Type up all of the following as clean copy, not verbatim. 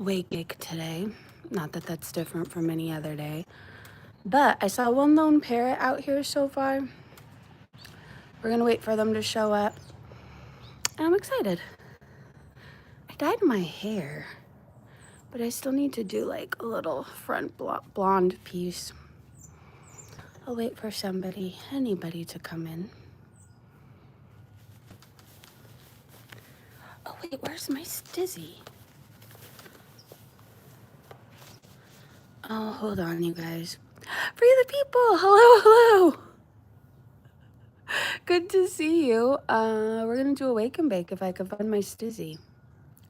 wake today. Not that that's different from any other day. But I saw one lone parrot out here so far. We're gonna wait for them to show up. And I'm excited. I dyed my hair, but I still need to do like a little front blonde piece. I'll wait for anybody to come in. Oh wait, where's my stizzy? Oh, hold on, you guys. Free the people! Hello, hello! Good to see you. We're gonna do a wake and bake if I can find my stizzy.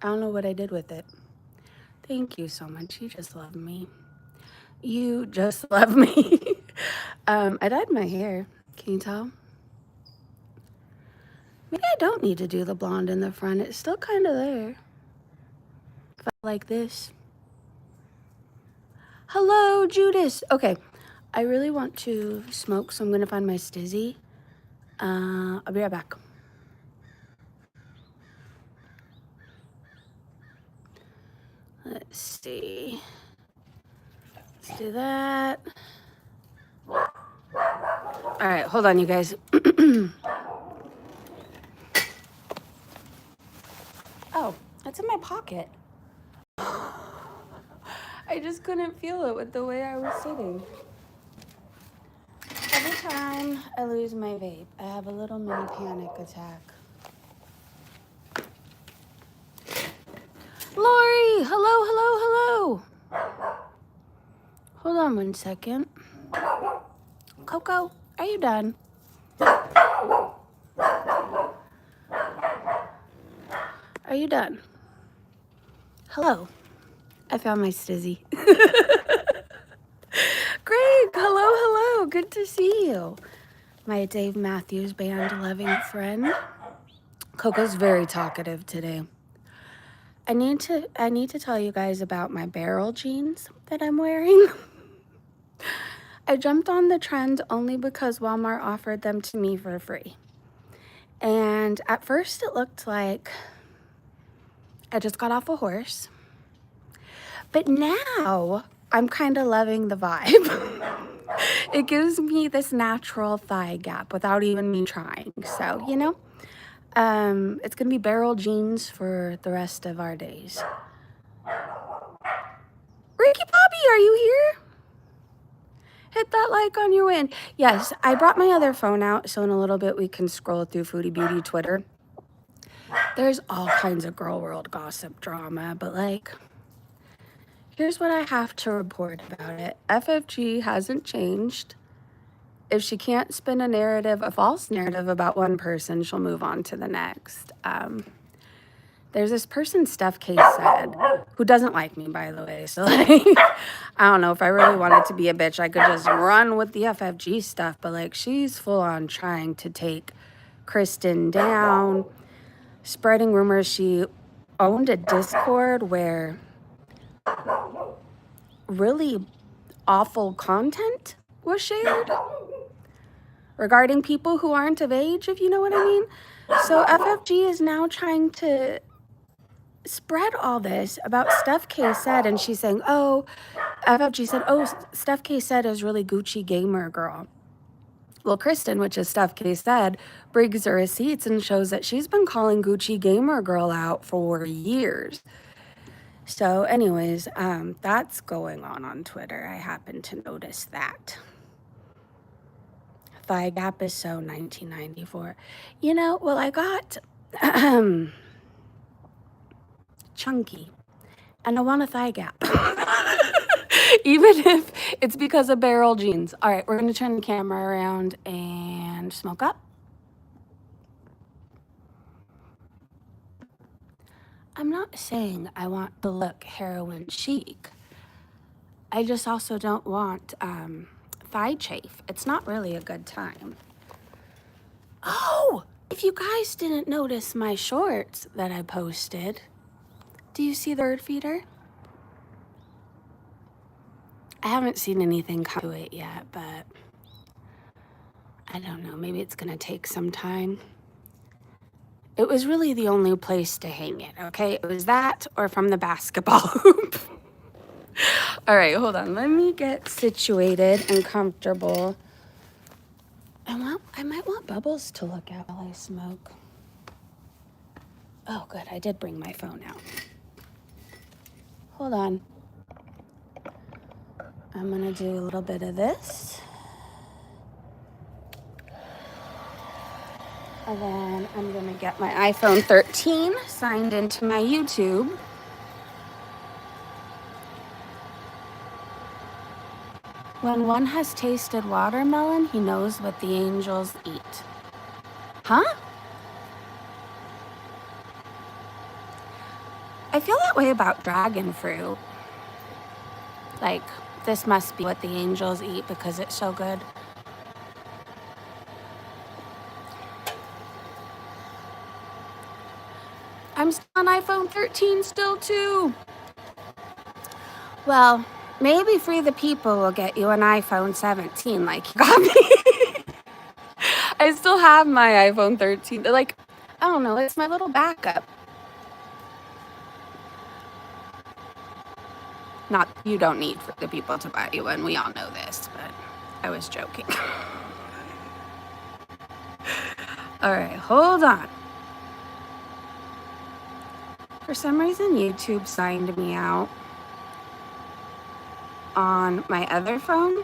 I don't know what I did with it. Thank you so much. You just love me. You just love me. I dyed my hair. Can you tell? Maybe I don't need to do the blonde in the front. It's still kind of there. If I like this. Hello, Judas. Okay, I really want to smoke, so I'm gonna find my stizzy. I'll be right back. Let's see. Let's do that. All right, hold on, you guys. Oh, it's in my pocket. I just couldn't feel it with the way I was sitting. Every time I lose my vape, I have a little mini panic attack. Lori, hello, hello, hello. Hold on one second. Coco, are you done? Are you done? Hello. I found my stizzy. Greg, hello, hello. Good to see you. My Dave Matthews Band loving friend. Coco's very talkative today. I need to tell you guys about my barrel jeans that I'm wearing. I jumped on the trend only because Walmart offered them to me for free. And at first it looked like I just got off a horse. But now I'm kind of loving the vibe. It gives me this natural thigh gap without even me trying. So, you know, it's going to be barrel jeans for the rest of our days. Ricky Bobby, are you here? Hit that like on your way in. Yes, I brought my other phone out, so in a little bit we can scroll through Foodie Beauty Twitter. There's all kinds of girl world gossip drama, but like, here's what I have to report about it. FFG hasn't changed. If she can't spin a false narrative about one person, she'll move on to the next. There's this person, Steph K said, who doesn't like me, by the way. So, like, I don't know. If I really wanted to be a bitch, I could just run with the FFG stuff. But, like, she's full on trying to take Kristen down, spreading rumors. She owned a Discord where really awful content was shared regarding people who aren't of age, if you know what I mean. So FFG is now trying to spread all this about Steph K said, and she's saying, oh, FFG said, oh, Steph K said is really Gucci gamer girl. Well, Kristen, which is Steph K said, brings her receipts and shows that she's been calling Gucci gamer girl out for years. So anyways, that's going on Twitter. I happen to notice that. Thigh gap is so 1994. You know, well, I got chunky, and I want a thigh gap. Even if it's because of barrel jeans. All right, we're going to turn the camera around and smoke up. I'm not saying I want to look heroin chic. I just also don't want thigh chafe. It's not really a good time. Oh, if you guys didn't notice my shorts that I posted, do you see the bird feeder? I haven't seen anything come to it yet, but I don't know. Maybe it's going to take some time. It was really the only place to hang it, okay? It was that or from the basketball hoop. All right, hold on. Let me get situated and comfortable. I might want Bubbles to look at while I smoke. Oh, good. I did bring my phone out. Hold on. I'm going to do a little bit of this. And then I'm going to get my iPhone 13 signed into my YouTube. When one has tasted watermelon, he knows what the angels eat. Huh? I feel that way about dragon fruit. Like, this must be what the angels eat because it's so good. I'm still on iPhone 13 still too. Well, maybe Free the People will get you an iPhone 17 like you got me. I still have my iPhone 13. Like, I don't know, it's my little backup. Not, you don't need Free the People to buy you one. We all know this, but I was joking. All right, hold on. For some reason, YouTube signed me out on my other phone.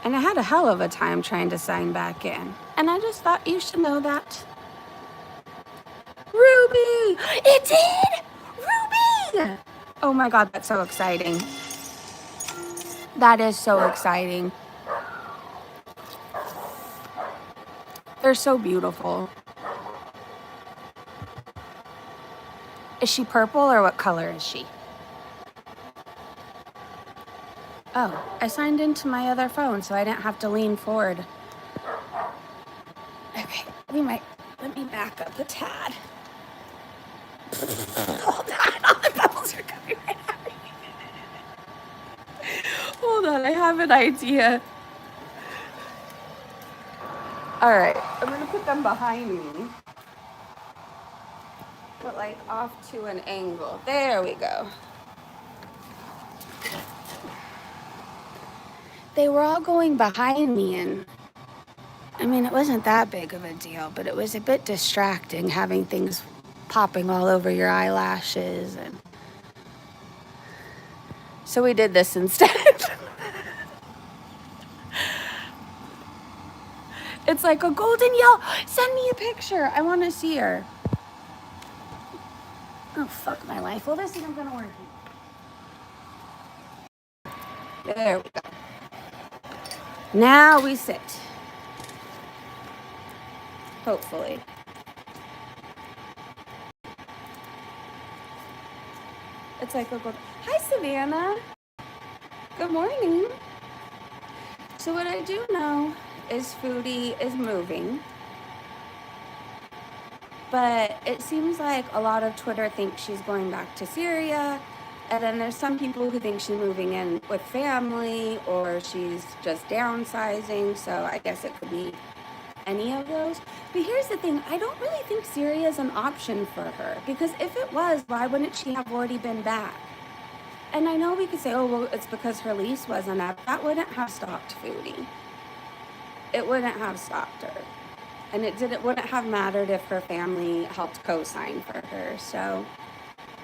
And I had a hell of a time trying to sign back in. And I just thought you should know that. Ruby! It did! Ruby! Oh my God, that's so exciting. That is so exciting. They're so beautiful. Is she purple or what color is she? Oh, I signed into my other phone so I didn't have to lean forward. Okay, let me back up a tad. Hold on, all the bubbles are coming right at me. Hold on, I have an idea. All right, I'm gonna put them behind me, but like off to an angle. There we go. They were all going behind me, and I mean, it wasn't that big of a deal, but it was a bit distracting having things popping all over your eyelashes. And so we did this instead. It's like a golden yellow. Send me a picture. I want to see her. Oh, fuck my life. Well, this isn't going to work. There we go. Now we sit. Hopefully. It's like a gold. Hi, Savannah. Good morning. So what I do know is Foodie is moving. But it seems like a lot of Twitter thinks she's going back to Syria. And then there's some people who think she's moving in with family or she's just downsizing. So I guess it could be any of those. But here's the thing. I don't really think Syria is an option for her. Because if it was, why wouldn't she have already been back? And I know we could say, oh, well, it's because her lease wasn't up. That wouldn't have stopped Foodie. It wouldn't have stopped her. And wouldn't have mattered if her family helped co-sign for her. So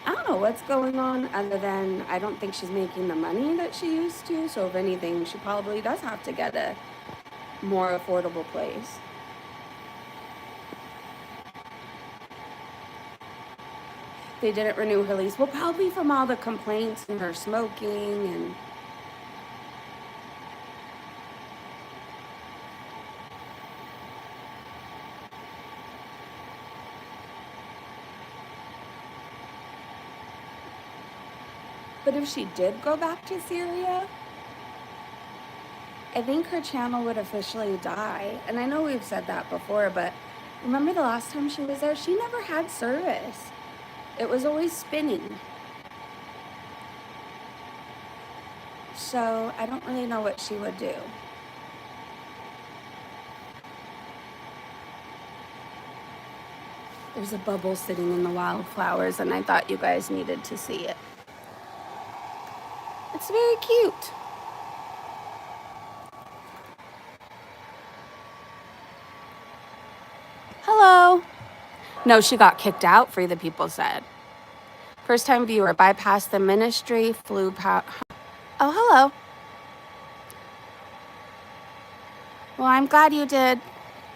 I don't know what's going on other than I don't think she's making the money that she used to. So if anything, she probably does have to get a more affordable place. They didn't renew her lease. Well, probably from all the complaints and her smoking and... But if she did go back to Syria, I think her channel would officially die. And I know we've said that before, but remember the last time she was there? She never had service. It was always spinning. So I don't really know what she would do. There's a bubble sitting in the wildflowers, and I thought you guys needed to see it. It's very cute. Hello. No, she got kicked out, Free the People said. First time viewer, bypassed the ministry, flew past. Oh, hello. Well, I'm glad you did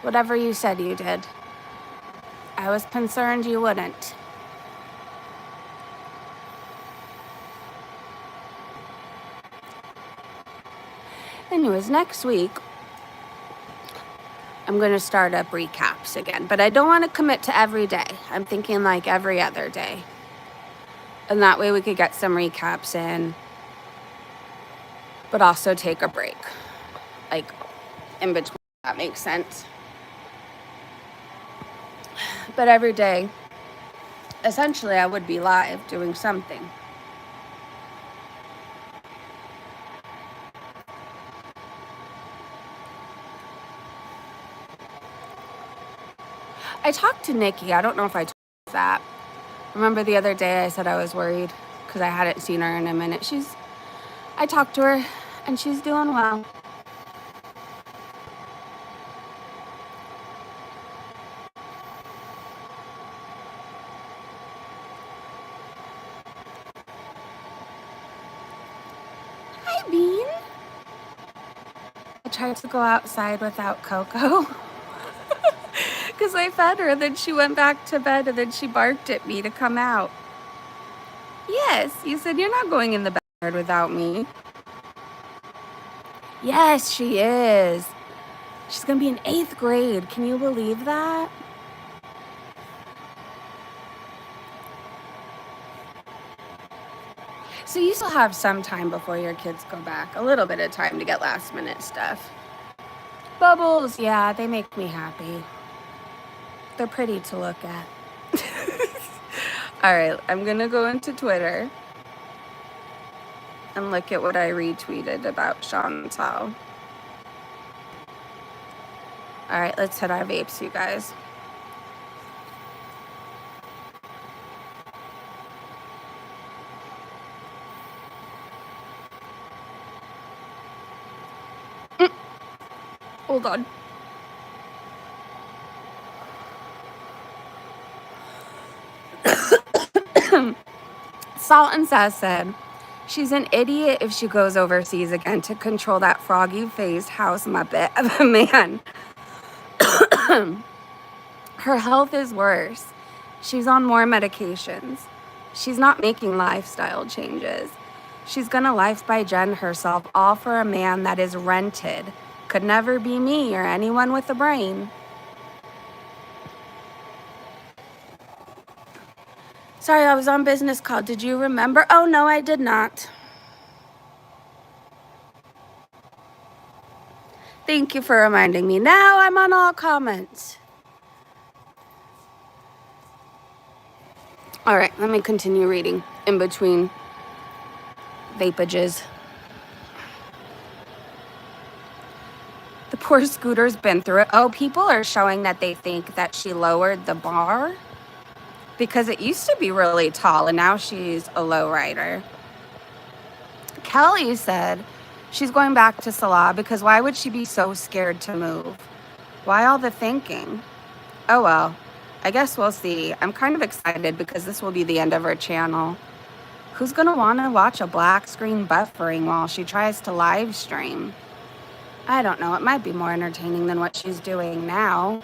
whatever you said you did. I was concerned you wouldn't. Anyways, next week, I'm going to start up recaps again, but I don't want to commit to every day. I'm thinking like every other day. And that way we could get some recaps in, but also take a break, like in between, if that makes sense. But every day, essentially, I would be live doing something. I talked to Nikki. I don't know if I told you that. Remember the other day I said I was worried because I hadn't seen her in a minute. I talked to her and she's doing well. Hi, Bean. I tried to go outside without Coco because I fed her. Then she went back to bed and then she barked at me to come out. Yes, you said you're not going in the backyard without me. Yes, she is. She's going to be in 8th grade. Can you believe that? So you still have some time before your kids go back. A little bit of time to get last minute stuff. Bubbles, yeah, they make me happy. They're pretty to look at. All right, I'm going to go into Twitter and look at what I retweeted about Chantal. All right, let's hit our vapes, you guys. Hold on. Salt and Sass said, she's an idiot if she goes overseas again to control that froggy-faced house muppet of a man. Her health is worse. She's on more medications. She's not making lifestyle changes. She's gonna life by Jen herself, all for a man that is rented. Could never be me or anyone with a brain. Sorry, I was on business call. Did you remember? Oh, no, I did not. Thank you for reminding me. Now I'm on all comments. All right, let me continue reading in between vapages. The poor Scooter's been through it. Oh, people are showing that they think that she lowered the bar because it used to be really tall and now she's a low rider. Kelly said she's going back to Salah because why would she be so scared to move? Why all the thinking? Oh, well, I guess we'll see. I'm kind of excited because this will be the end of her channel. Who's going to want to watch a black screen buffering while she tries to live stream? I don't know. It might be more entertaining than what she's doing now.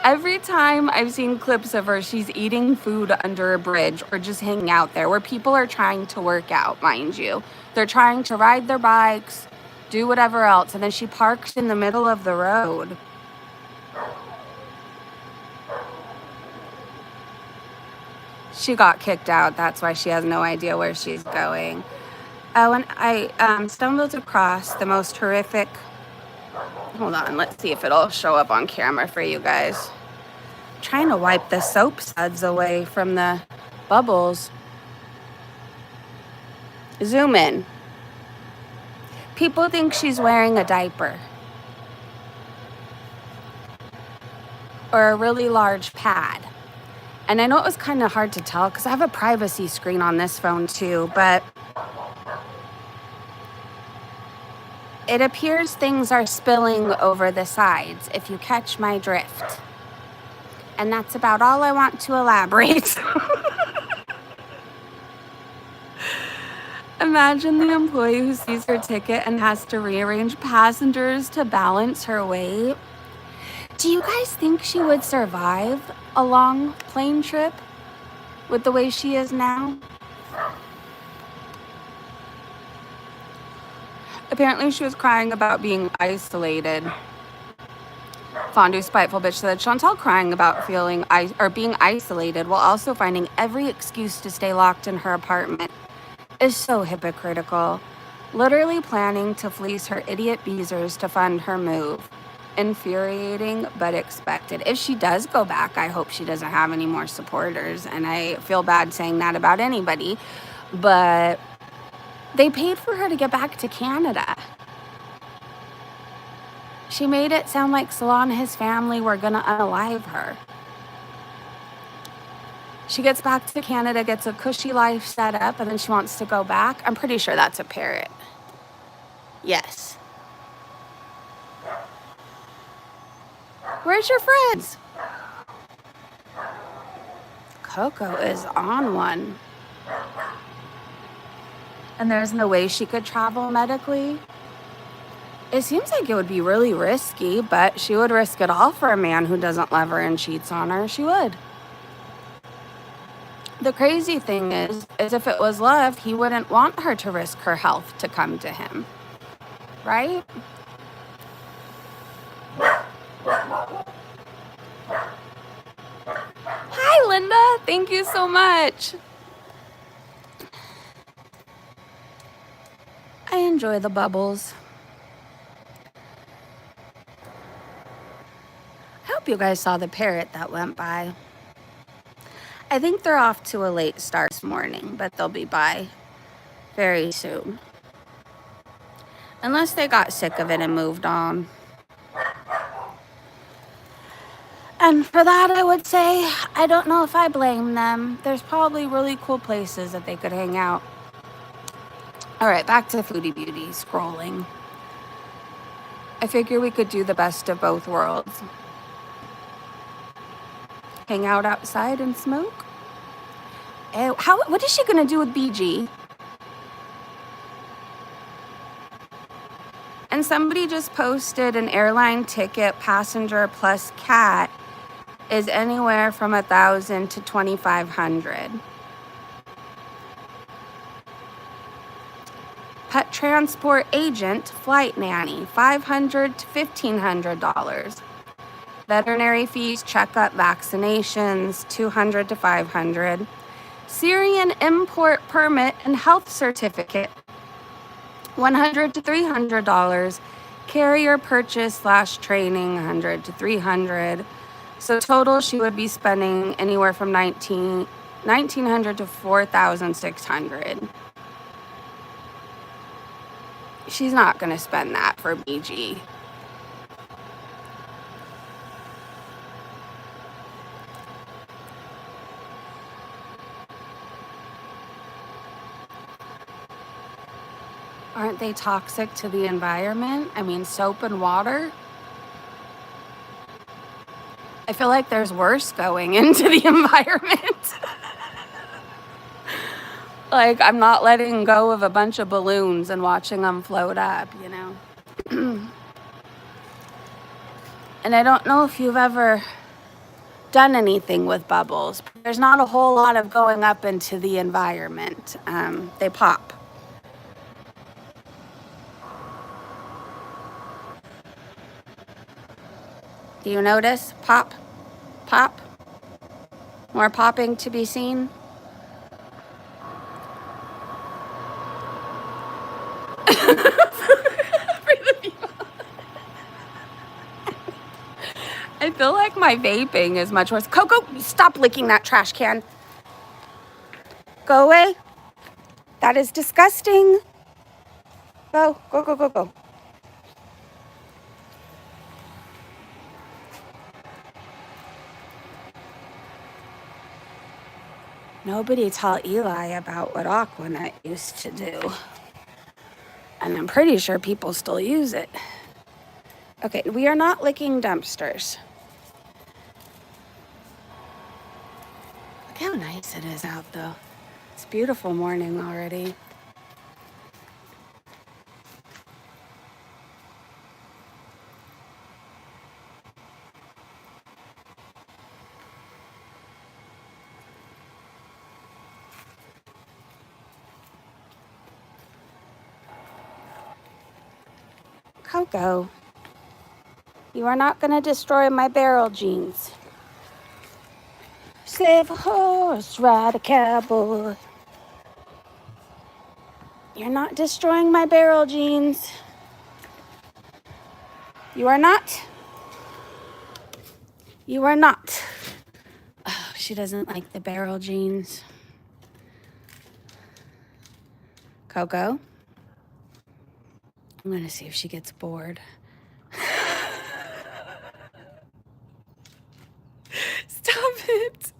Every time I've seen clips of her, she's eating food under a bridge or just hanging out there where people are trying to work out, mind you. They're trying to ride their bikes, do whatever else, and then she parks in the middle of the road. She got kicked out. That's why she has no idea where she's going. Oh, and I stumbled across the most horrific... Hold on, let's see if it'll show up on camera for you guys. I'm trying to wipe the soap suds away from the bubbles. Zoom in. People think she's wearing a diaper. or a really large pad. And I know it was kind of hard to tell because I have a privacy screen on this phone too, but it appears things are spilling over the sides, if you catch my drift. And that's about all I want to elaborate. Imagine the employee who sees her ticket and has to rearrange passengers to balance her weight. Do you guys think she would survive a long plane trip with the way she is now? Apparently she was crying about being isolated. Fondue spiteful bitch said Chantal crying about being isolated while also finding every excuse to stay locked in her apartment is so hypocritical. Literally planning to fleece her idiot Beezers to fund her move. Infuriating, but expected. If she does go back, I hope she doesn't have any more supporters. And I feel bad saying that about anybody. But they paid for her to get back to Canada. She made it sound like Salah and his family were going to unalive her. She gets back to Canada, gets a cushy life set up, and then she wants to go back. I'm pretty sure that's a parrot. Yes. Where's your friends? Coco is on one. And there's no way she could travel medically. It seems like it would be really risky, but she would risk it all for a man who doesn't love her and cheats on her. She would. The crazy thing is if it was love, he wouldn't want her to risk her health to come to him. Right? Hi, Linda. Thank you so much. I enjoy the bubbles. I hope you guys saw the parrot that went by. I think they're off to a late start this morning, but they'll be by very soon. Unless they got sick of it and moved on. And for that, I would say, I don't know if I blame them. There's probably really cool places that they could hang out. All right, back to Foodie Beauty, scrolling. I figure we could do the best of both worlds. Hang out outside and smoke? What is she gonna do with BG? And somebody just posted an airline ticket, passenger plus cat, is anywhere from $1,000 to $2,500. Pet transport agent, flight nanny, $500 to $1,500. Veterinary fees, checkup, vaccinations, $200 to $500. Syrian import permit and health certificate, $100 to $300. Carrier purchase / training, $100 to $300. So total, she would be spending anywhere from $1,900 to $4,600. She's not going to spend that for BG. Aren't they toxic to the environment? I mean, soap and water? I feel like there's worse going into the environment. Like, I'm not letting go of a bunch of balloons and watching them float up, you know? And I don't know if you've ever done anything with bubbles. There's not a whole lot of going up into the environment. They pop. Do you notice? Pop, pop. More popping to be seen. I feel like my vaping is much worse. Coco, stop licking that trash can. Go away. That is disgusting. Go, go, go, go, go. Nobody tell Eli about what Aquanet used to do. And I'm pretty sure people still use it. Okay, we are not licking dumpsters. Look how nice it is out though. It's a beautiful morning already. Coco, you are not gonna destroy my barrel jeans. Save a horse, ride a cowboy. You're not destroying my barrel jeans. You are not. You are not. Oh, she doesn't like the barrel jeans. Coco, I'm gonna see if she gets bored. Stop it.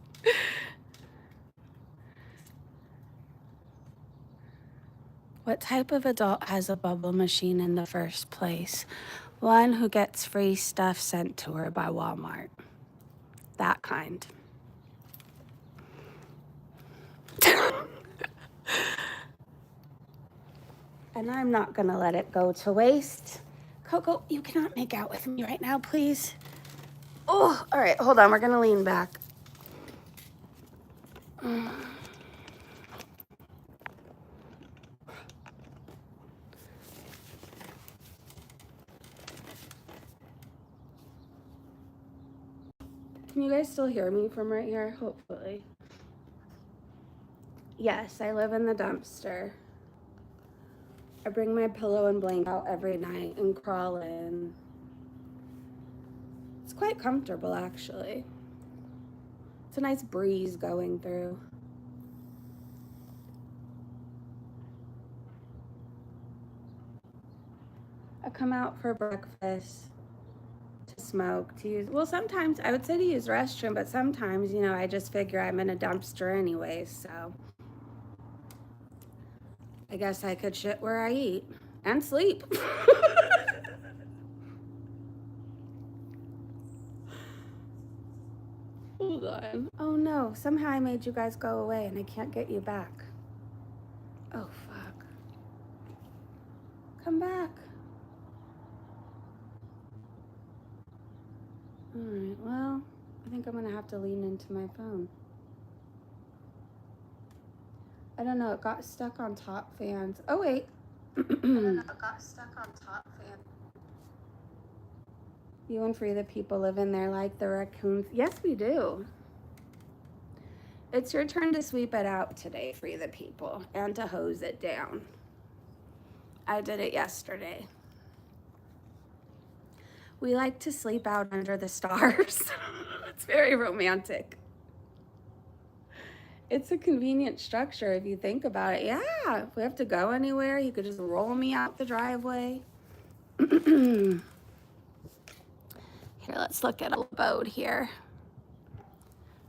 What type of adult has a bubble machine in the first place? One who gets free stuff sent to her by Walmart. That kind. And I'm not gonna let it go to waste. Coco, you cannot make out with me right now, please. Oh, all right, hold on, we're gonna lean back. Can you guys still hear me from right here? Hopefully. Yes, I live in the dumpster. I bring my pillow and blanket out every night and crawl in. It's quite comfortable, actually. It's a nice breeze going through. I come out for breakfast, to smoke, to use, well, sometimes I would say to use the restroom, but sometimes, you know, I just figure I'm in a dumpster anyway, so I guess I could shit where I eat and sleep. Hold on. Oh no, somehow I made you guys go away and I can't get you back. Oh fuck. Come back. All right, well, I think I'm gonna have to lean into my phone. I don't know, it got stuck on top fans. Oh wait. I don't know, it got stuck on top fans. You and Free the People live in there like the raccoons. Yes, we do. It's your turn to sweep it out today, Free the People, and to hose it down. I did it yesterday. We like to sleep out under the stars. It's very romantic. It's a convenient structure if you think about it. Yeah, if we have to go anywhere, you could just roll me out the driveway. Here, let's look at a boat here.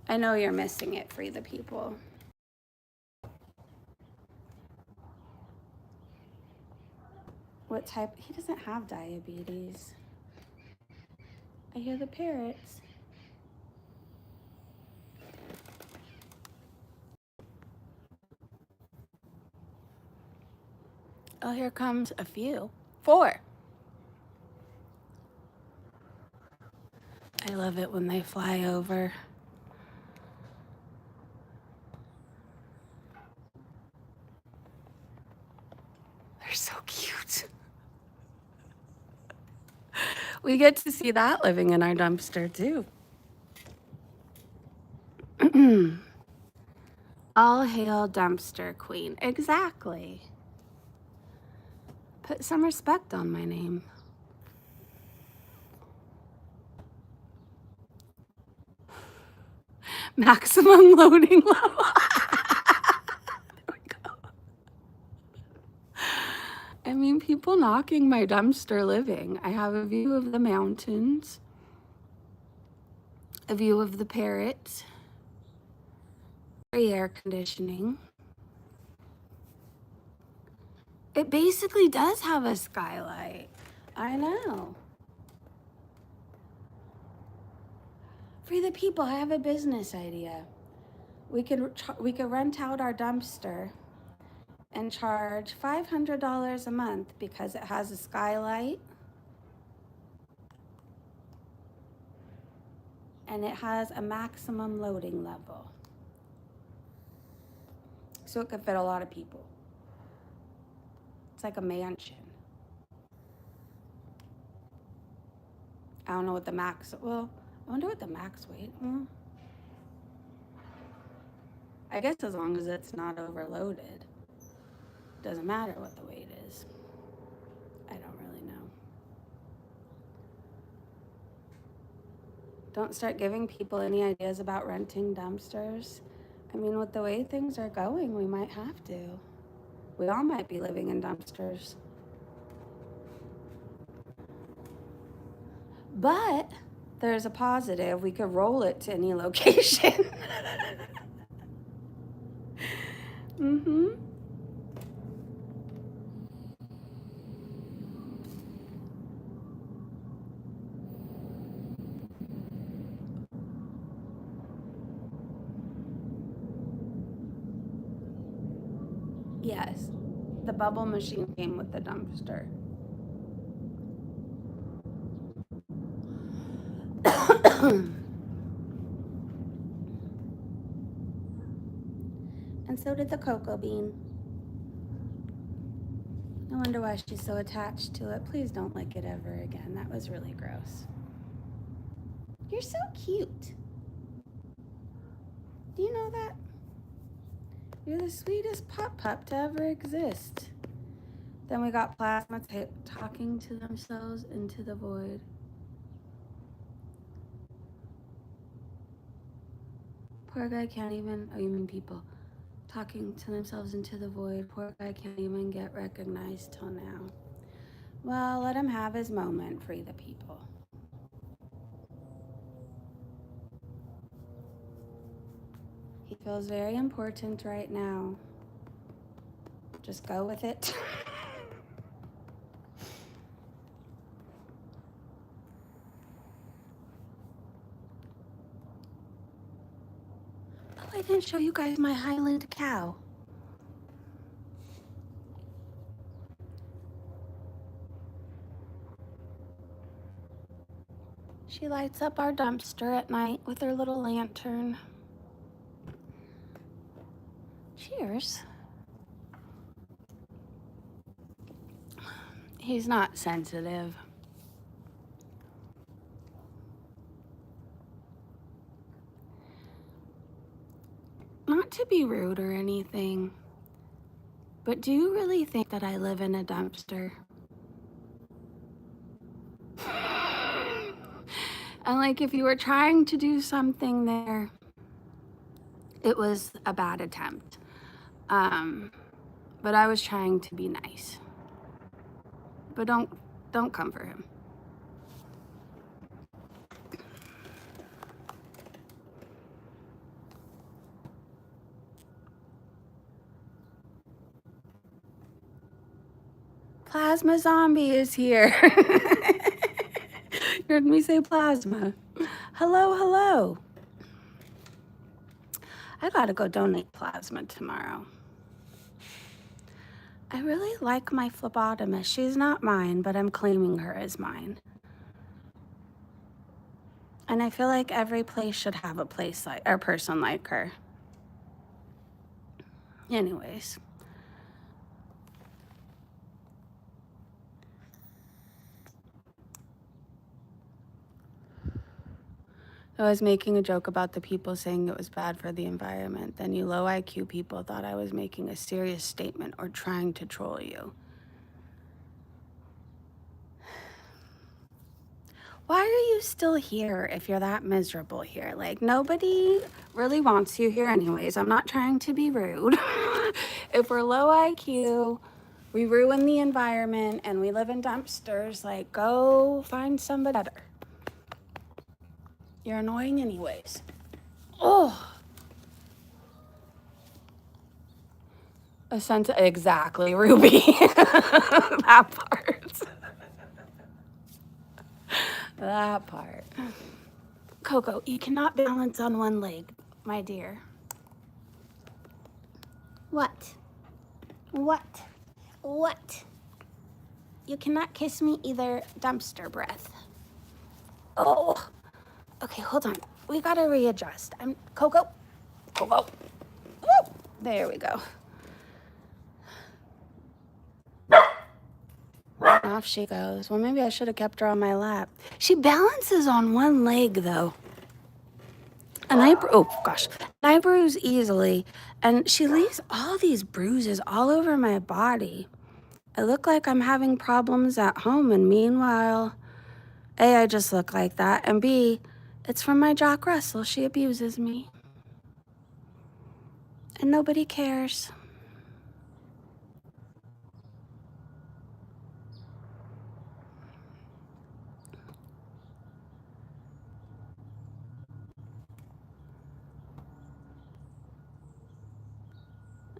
I know you're missing it, Free the People. What type? He doesn't have diabetes. I hear the parrots. Oh, here comes a few. 4. I love it when they fly over. They're so cute. We get to see that living in our dumpster too. All hail dumpster queen. Exactly. Put some respect on my name. Maximum loading level. There we go. I mean, people knocking my dumpster living. I have a view of the mountains, a view of the parrots, free air conditioning. It basically does have a skylight. I know. For the people, I have a business idea. We could rent out our dumpster and charge $500 a month because it has a skylight and it has a maximum loading level. So it could fit a lot of people. It's like a mansion. I don't know what the max, well, I wonder what the max weight. I guess as long as it's not overloaded. Doesn't matter what the weight is. I don't really know. Don't start giving people any ideas about renting dumpsters. I mean, with the way things are going, we might have to. We all might be living in dumpsters. But there's a positive. We could roll it to any location. Mm-hmm. Yes, the bubble machine came with the dumpster. And so did the cocoa bean. I wonder why she's so attached to it. Please don't lick it ever again. That was really gross. You're so cute. Do you know that? You're the sweetest pup to ever exist. Then we got Plasma talking to themselves into the void. Poor guy can't even, oh, you mean people, talking to themselves into the void. Poor guy can't even get recognized till now. Well, let him have his moment, free the people. He feels very important right now. Just go with it. Oh, I didn't show you guys my Highland cow. She lights up our dumpster at night with her little lantern. Cheers. He's not sensitive. Not to be rude or anything, but do you really think that I live in a dumpster? And like, if you were trying to do something there, it was a bad attempt. But I was trying to be nice. But don't come for him. Plasma Zombie is here. You heard me say plasma. Hello, hello. I gotta go donate plasma tomorrow. I really like my phlebotomist. She's not mine, but I'm claiming her as mine. And I feel like every place should have a place like, or person like her. Anyways. I was making a joke about the people saying it was bad for the environment. Then you low IQ people thought I was making a serious statement or trying to troll you. Why are you still here if you're that miserable here? Like, nobody really wants you here anyways. I'm not trying to be rude. If we're low IQ, we ruin the environment, and we live in dumpsters, like, go find somebody better. You're annoying anyways. Oh. A sense, exactly, Ruby. That part. That part. Coco, you cannot balance on one leg, my dear. What? What? What? You cannot kiss me either, dumpster breath. Oh. Okay, hold on. We gotta readjust. Coco. Coco. Woo! There we go. Off she goes. Well, maybe I should have kept her on my lap. She balances on one leg, though. And I bruise easily. And she leaves all these bruises all over my body. I look like I'm having problems at home. And meanwhile, A, I just look like that. And B, it's from my Jack Russell. She abuses me. And nobody cares.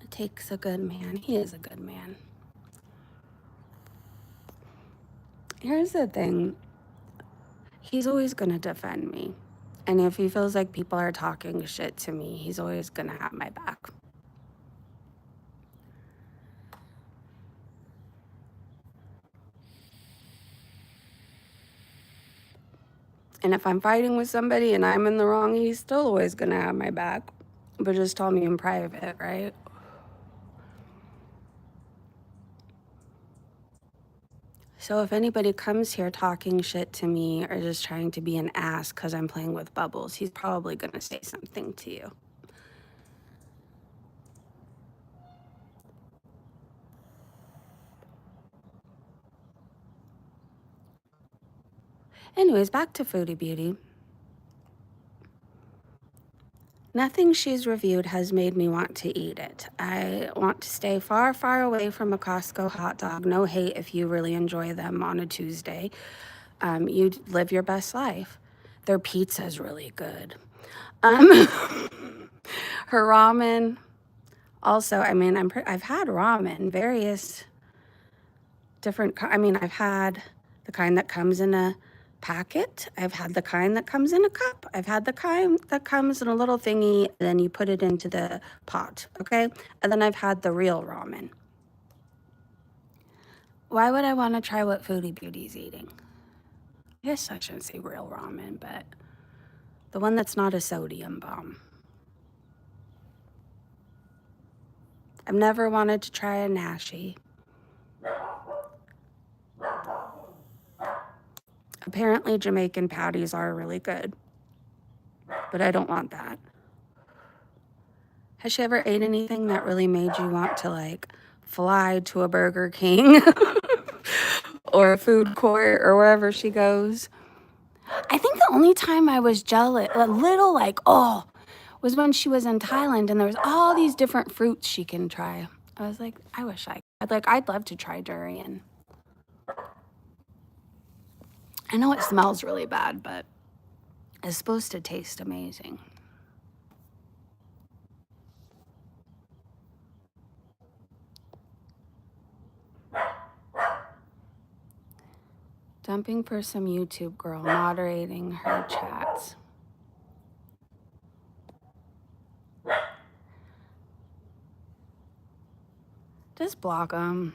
It takes a good man. He is a good man. Here's the thing. He's always going to defend me. And if he feels like people are talking shit to me, he's always going to have my back. And if I'm fighting with somebody and I'm in the wrong, he's still always going to have my back. But just tell me in private, right? So if anybody comes here talking shit to me or just trying to be an ass because I'm playing with bubbles, he's probably going to say something to you. Anyways, back to Foodie Beauty. Nothing she's reviewed has made me want to eat it. I want to stay far, far away from a Costco hot dog. No hate if you really enjoy them on a Tuesday. You live your best life. Their pizza is really good. Her ramen, also, I mean, I've had ramen, various different, I've had the kind that comes in a packet. I've had the kind that comes in a cup. I've had the kind that comes in a little thingy, and then you put it into the pot, okay? And then I've had the real ramen. Why would I want to try what Foodie Beauty's eating? I guess I shouldn't say real ramen, but the one that's not a sodium bomb. I've never wanted to try a nashi. Apparently Jamaican patties are really good, but I don't want that. Has she ever ate anything that really made you want to like fly to a Burger King or a food court or wherever she goes? I think the only time I was jealous, a little like, oh, was when she was in Thailand and there was all these different fruits she can try. I was like, I wish I could. Like, I'd love to try durian. I know it smells really bad, but it's supposed to taste amazing. Dumping for some YouTube girl, moderating her chats. Just block them.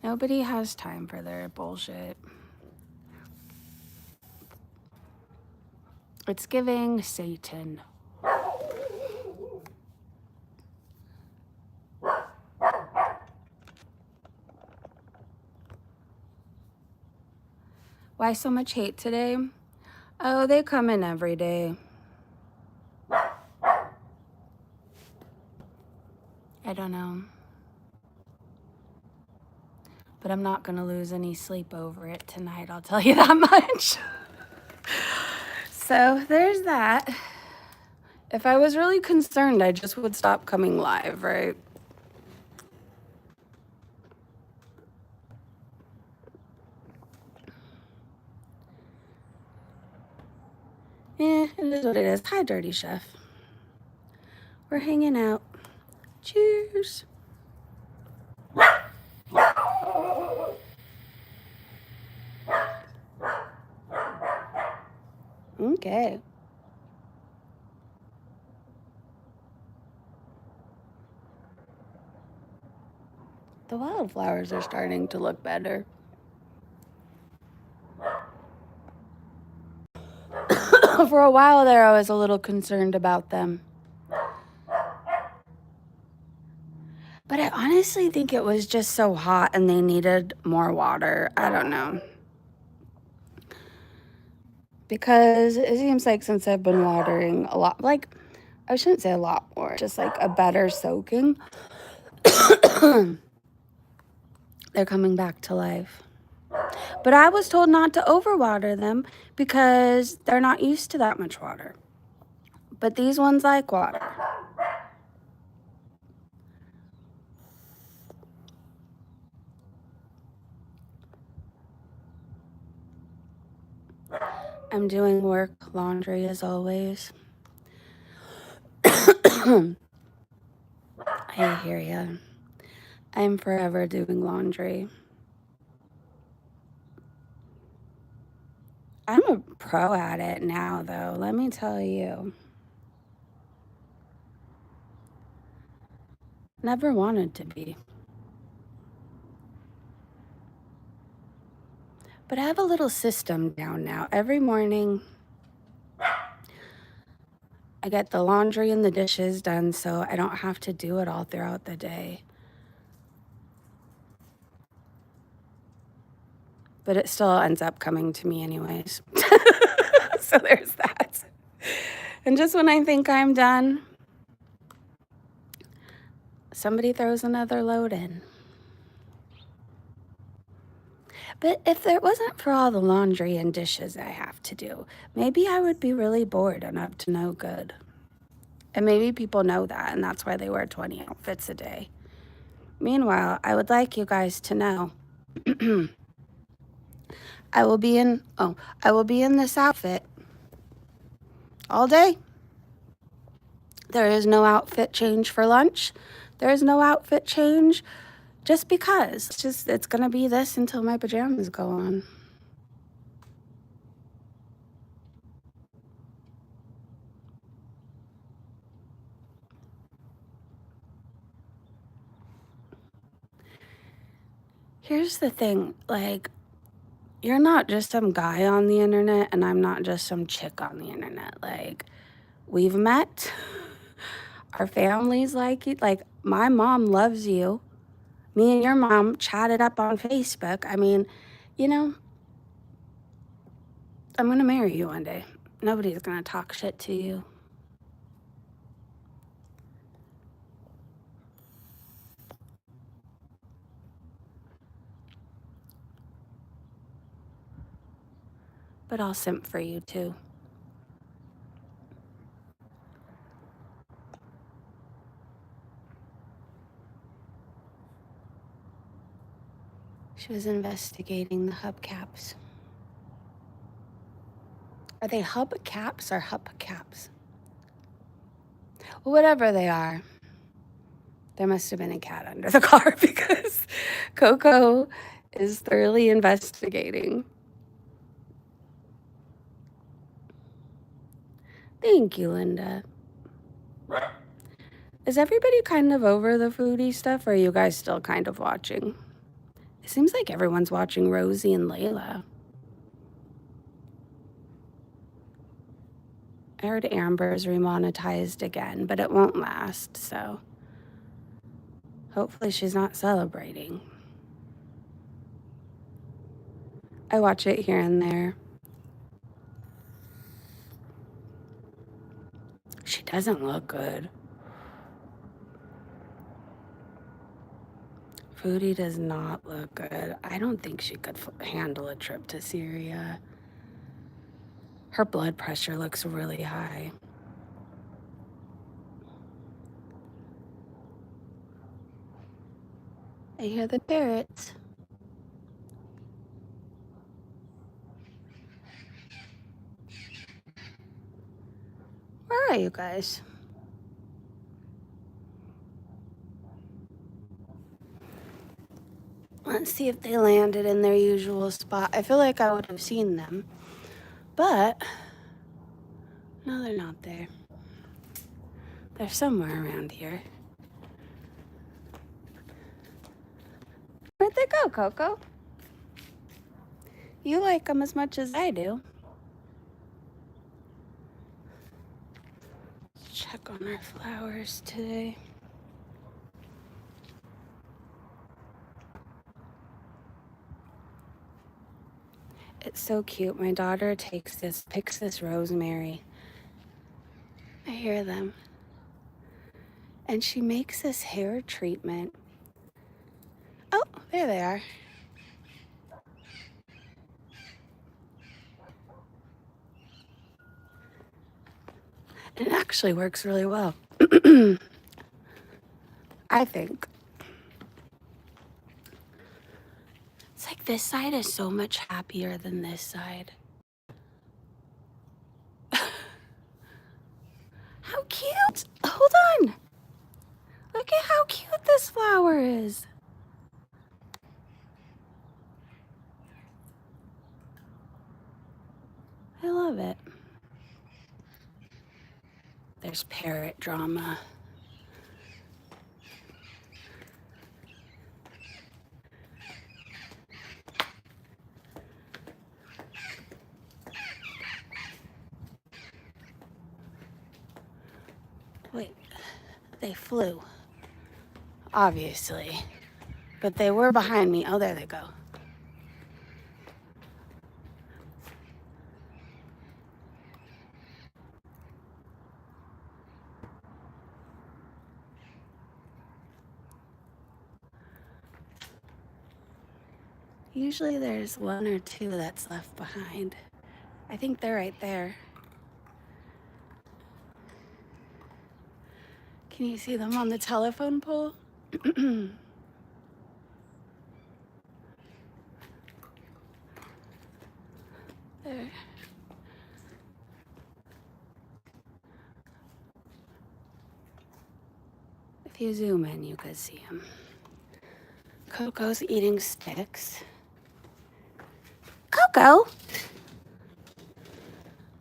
Nobody has time for their bullshit. It's giving Satan. Why so much hate today? Oh, they come in every day. I don't know. But I'm not going to lose any sleep over it tonight, I'll tell you that much. So there's that. If I was really concerned, I just would stop coming live, right? It is what it is. Hi, Dirty Chef. We're hanging out. Cheers. Okay. The wildflowers are starting to look better. For a while there, I was a little concerned about them. But I honestly think it was just so hot and they needed more water. I don't know. Because it seems like since I've been watering a lot, like, I shouldn't say a lot more, just like a better soaking, they're coming back to life. But I was told not to overwater them because they're not used to that much water. But these ones like water. I'm doing work, laundry as always. I hear ya. I'm forever doing laundry. I'm a pro at it now, though, let me tell you. Never wanted to be. But I have a little system down now. Every morning, I get the laundry and the dishes done so I don't have to do it all throughout the day. But it still ends up coming to me anyways. So there's that. And just when I think I'm done, somebody throws another load in. But if it wasn't for all the laundry and dishes I have to do, maybe I would be really bored and up to no good. And maybe people know that, and that's why they wear 20 outfits a day. Meanwhile, I would like you guys to know I will be in this outfit all day. There is no outfit change for lunch. There is no outfit change just because. It's gonna be this until my pajamas go on. Here's the thing, like, you're not just some guy on the internet and I'm not just some chick on the internet. Like, we've met. Our families like you. Like, my mom loves you. Me and your mom chatted up on Facebook. I mean, you know, I'm gonna marry you one day. Nobody's gonna talk shit to you. But I'll simp for you too. She was investigating the hubcaps. Are they hubcaps or hubcaps? Well, whatever they are, there must have been a cat under the car because Coco is thoroughly investigating. Thank you, Linda. Is everybody kind of over the foodie stuff, or are you guys still kind of watching? It seems like everyone's watching Rosie and Layla. I heard Amber's remonetized again, but it won't last, so hopefully she's not celebrating. I watch it here and there. She doesn't look good. Foodie does not look good. I don't think she could handle a trip to Syria. Her blood pressure looks really high. I hear the parrots. Where are you guys? Let's see if they landed in their usual spot. I feel like I would have seen them, but no, they're not there. They're somewhere around here. Where'd they go, Coco? You like them as much as I do. Let's check on our flowers today. It's so cute. My daughter picks this rosemary. I hear them. And she makes this hair treatment. Oh, there they are. It actually works really well. I think. It's like this side is so much happier than this side. How cute! Hold on! Look at how cute this flower is. I love it. There's parrot drama. Wait, they flew. Obviously. But they were behind me. Oh, there they go. Usually there's one or two that's left behind. I think they're right there. Can you see them on the telephone pole? There. If you zoom in, you could see them. Coco's eating sticks. Coco!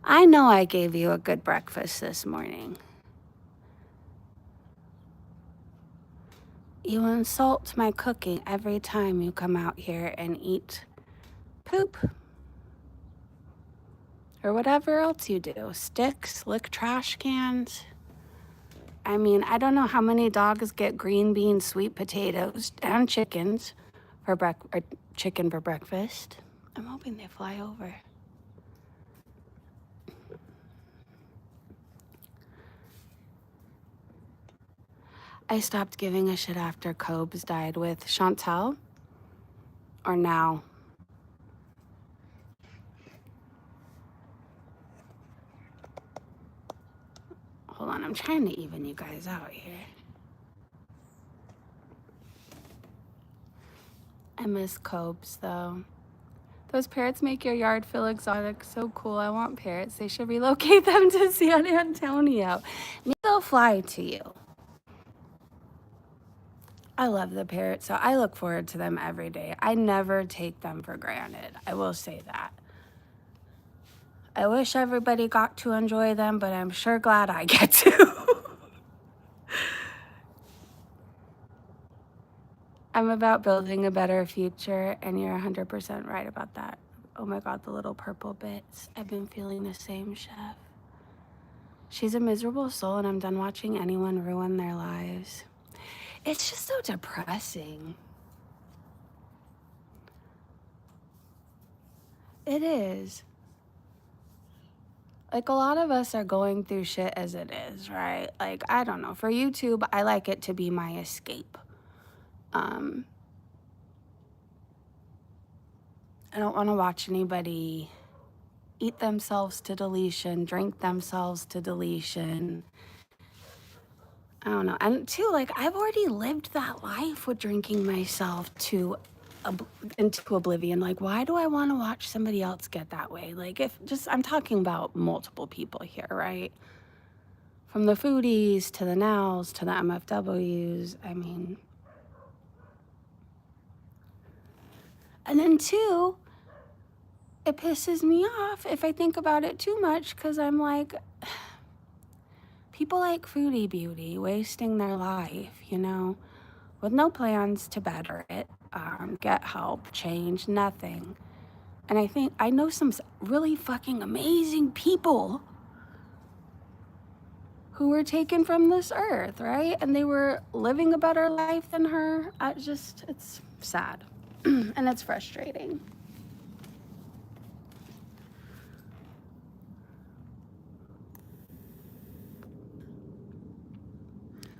I know I gave you a good breakfast this morning. You insult my cooking every time you come out here and eat poop. Or whatever else you do. Sticks, lick trash cans. I mean, I don't know how many dogs get green beans, sweet potatoes, and chickens for chicken for breakfast. I'm hoping they fly over. I stopped giving a shit after Cobes died with Chantel. Or now. Hold on, I'm trying to even you guys out here. I miss Cobes though. Those parrots make your yard feel exotic. So cool. I want parrots. They should relocate them to San Antonio. Maybe they'll fly to you. I love the parrots, so I look forward to them every day. I never take them for granted. I will say that. I wish everybody got to enjoy them, but I'm sure glad I get to. I'm about building a better future, and you're 100% right about that. Oh my God, the little purple bits. I've been feeling the same, Chef. She's a miserable soul, and I'm done watching anyone ruin their lives. It's just so depressing. It is. Like, a lot of us are going through shit as it is, right? Like, I don't know. For YouTube, I like it to be my escape. I don't want to watch anybody eat themselves to deletion, drink themselves to deletion. I don't know. And too, like, I've already lived that life with drinking myself into oblivion. Like, why do I want to watch somebody else get that way? Like, I'm talking about multiple people here, right? From the foodies to the nows to the MFWs. I mean, And then two, it pisses me off if I think about it too much, because I'm like, people like Foodie Beauty wasting their life, you know, with no plans to better it, get help, change, nothing. And I know some really fucking amazing people who were taken from this earth, right? And they were living a better life than her. It's sad. And it's frustrating.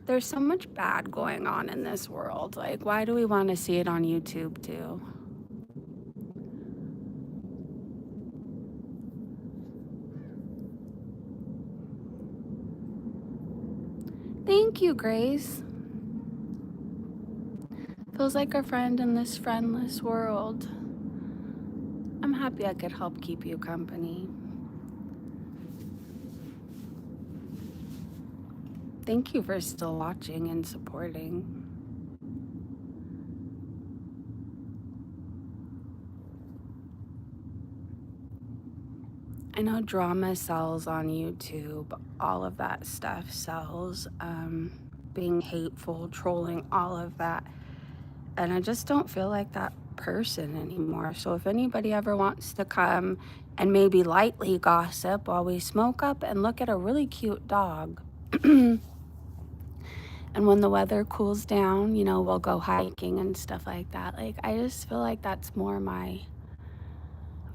There's so much bad going on in this world. Like, why do we want to see it on YouTube too? Thank you, Grace. Feels like a friend in this friendless world. I'm happy I could help keep you company. Thank you for still watching and supporting. I know drama sells on YouTube. All of that stuff sells. Being hateful, trolling, all of that. And I just don't feel like that person anymore. So if anybody ever wants to come and maybe lightly gossip while we smoke up and look at a really cute dog. And when the weather cools down, you know, we'll go hiking and stuff like that. Like, I just feel like that's more my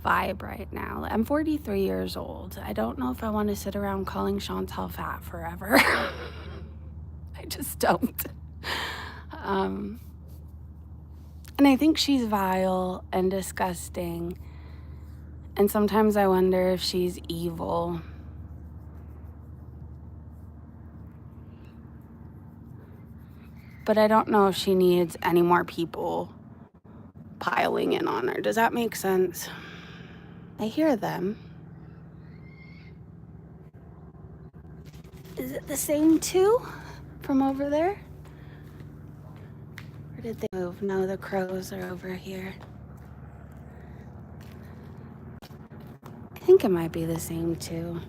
vibe right now. I'm 43 years old. I don't know if I want to sit around calling Chantal fat forever. I just don't. And I think she's vile and disgusting. And sometimes I wonder if she's evil. But I don't know if she needs any more people piling in on her. Does that make sense? I hear them. Is it the same two from over there? Or did they move? No, the crows are over here. I think it might be the same two.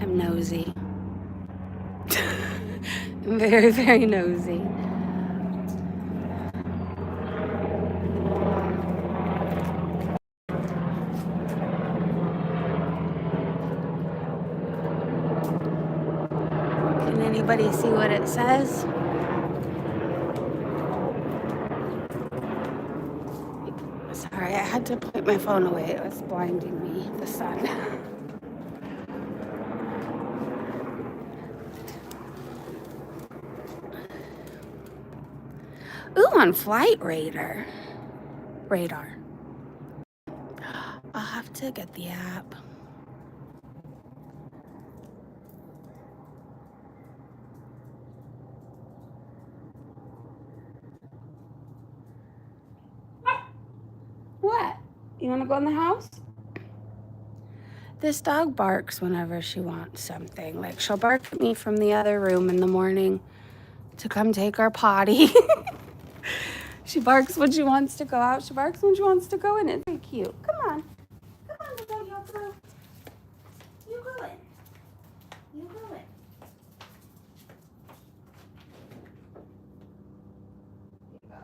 I'm nosy. I'm very, very nosy. Can anybody see what it says? Sorry, I had to put my phone away. It was blinding me, the sun. Ooh, on Flight Radar. I'll have to get the app. What? You want to go in the house? This dog barks whenever she wants something. Like, she'll bark at me from the other room in the morning to come take our potty. She barks when she wants to go out. She barks when she wants to go in. It's very cute. Come on. Come on, little Yoko. You go in. You go in. You go.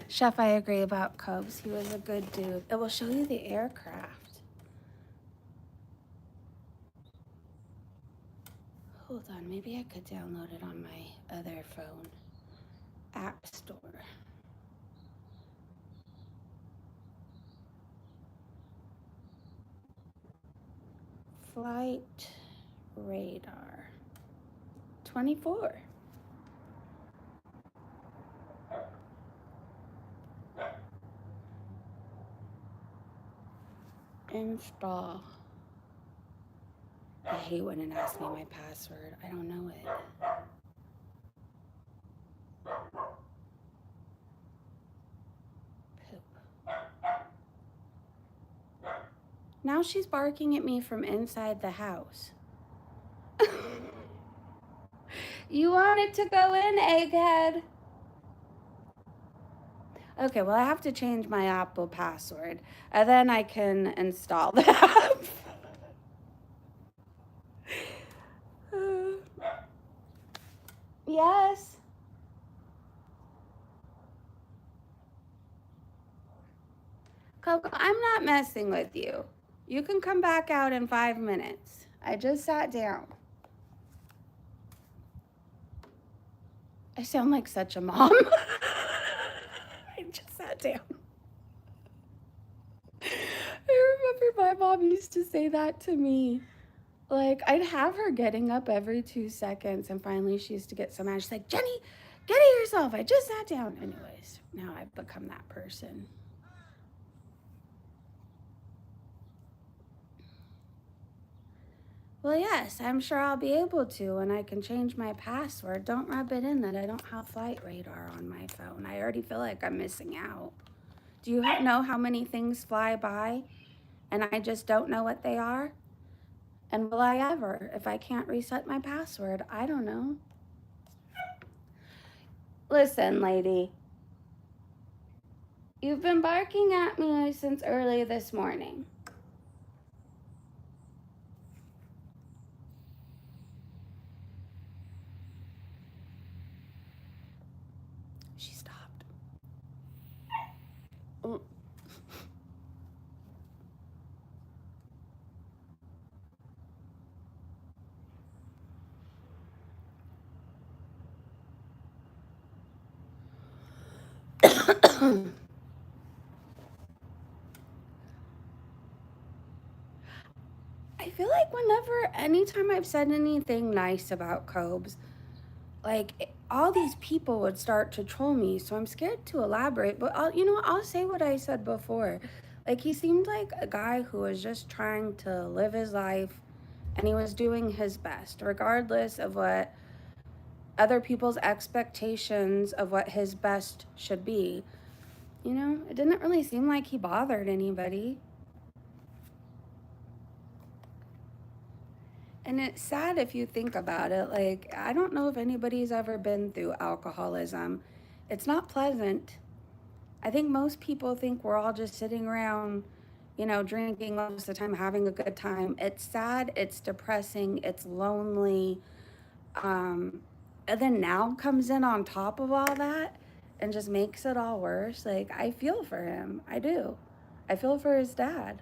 Chef, I agree about Cobes. He was a good dude. It will show you the aircraft. Hold on, maybe I could download it on my other phone. App Store. Flight Radar 24. Install. I hate when it asks me my password. I don't know it. Poop. Now she's barking at me from inside the house. You wanted to go in, egghead? Okay, well, I have to change my Apple password, and then I can install the app. Yes. Coco, I'm not messing with you. You can come back out in 5 minutes. I just sat down. I sound like such a mom. I just sat down. I remember my mom used to say that to me. Like, I'd have her getting up every 2 seconds, and finally she used to get so mad. She's like, Jenny, get it yourself. I just sat down. Anyways, now I've become that person. Well, yes, I'm sure I'll be able to, and I can change my password. Don't rub it in that I don't have flight radar on my phone. I already feel like I'm missing out. Do you know how many things fly by, and I just don't know what they are? And will I ever, if I can't reset my password? I don't know. Listen, lady. You've been barking at me since early this morning. She stopped. Oh. I feel like anytime I've said anything nice about Cobes, like all these people would start to troll me. So I'm scared to elaborate, but I'll say what I said before. Like, he seemed like a guy who was just trying to live his life, and he was doing his best, regardless of what other people's expectations of what his best should be. It didn't really seem like he bothered anybody. And it's sad if you think about it. Like, I don't know if anybody's ever been through alcoholism. It's not pleasant. I think most people think we're all just sitting around, drinking most of the time, having a good time. It's sad, it's depressing, it's lonely. And then now comes in on top of all that and just makes it all worse. Like, I feel for him. I do. I feel for his dad.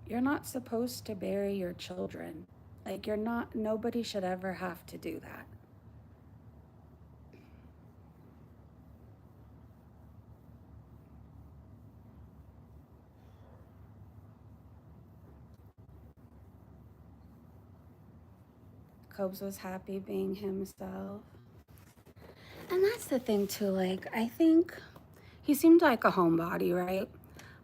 You're not supposed to bury your children. Like, nobody should ever have to do that. Cobes was happy being himself. And that's the thing, too. Like, I think he seemed like a homebody, right?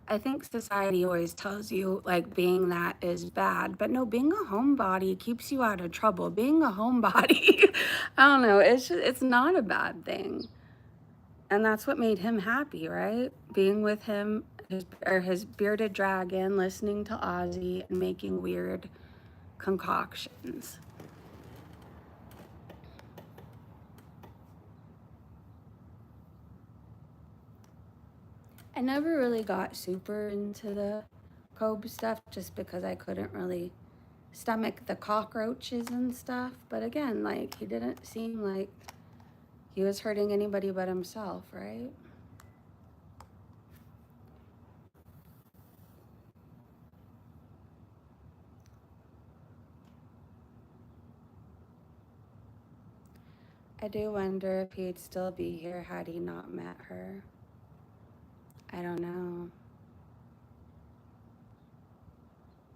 I think society always tells you, like, being that is bad. But no, being a homebody keeps you out of trouble. Being a homebody, I don't know, it's not a bad thing. And that's what made him happy, right? Being with him, his bearded dragon, listening to Ozzy, and making weird concoctions. I never really got super into the Kobe stuff just because I couldn't really stomach the cockroaches and stuff. But again, like, he didn't seem like he was hurting anybody but himself, right? I do wonder if he'd still be here had he not met her. I don't know.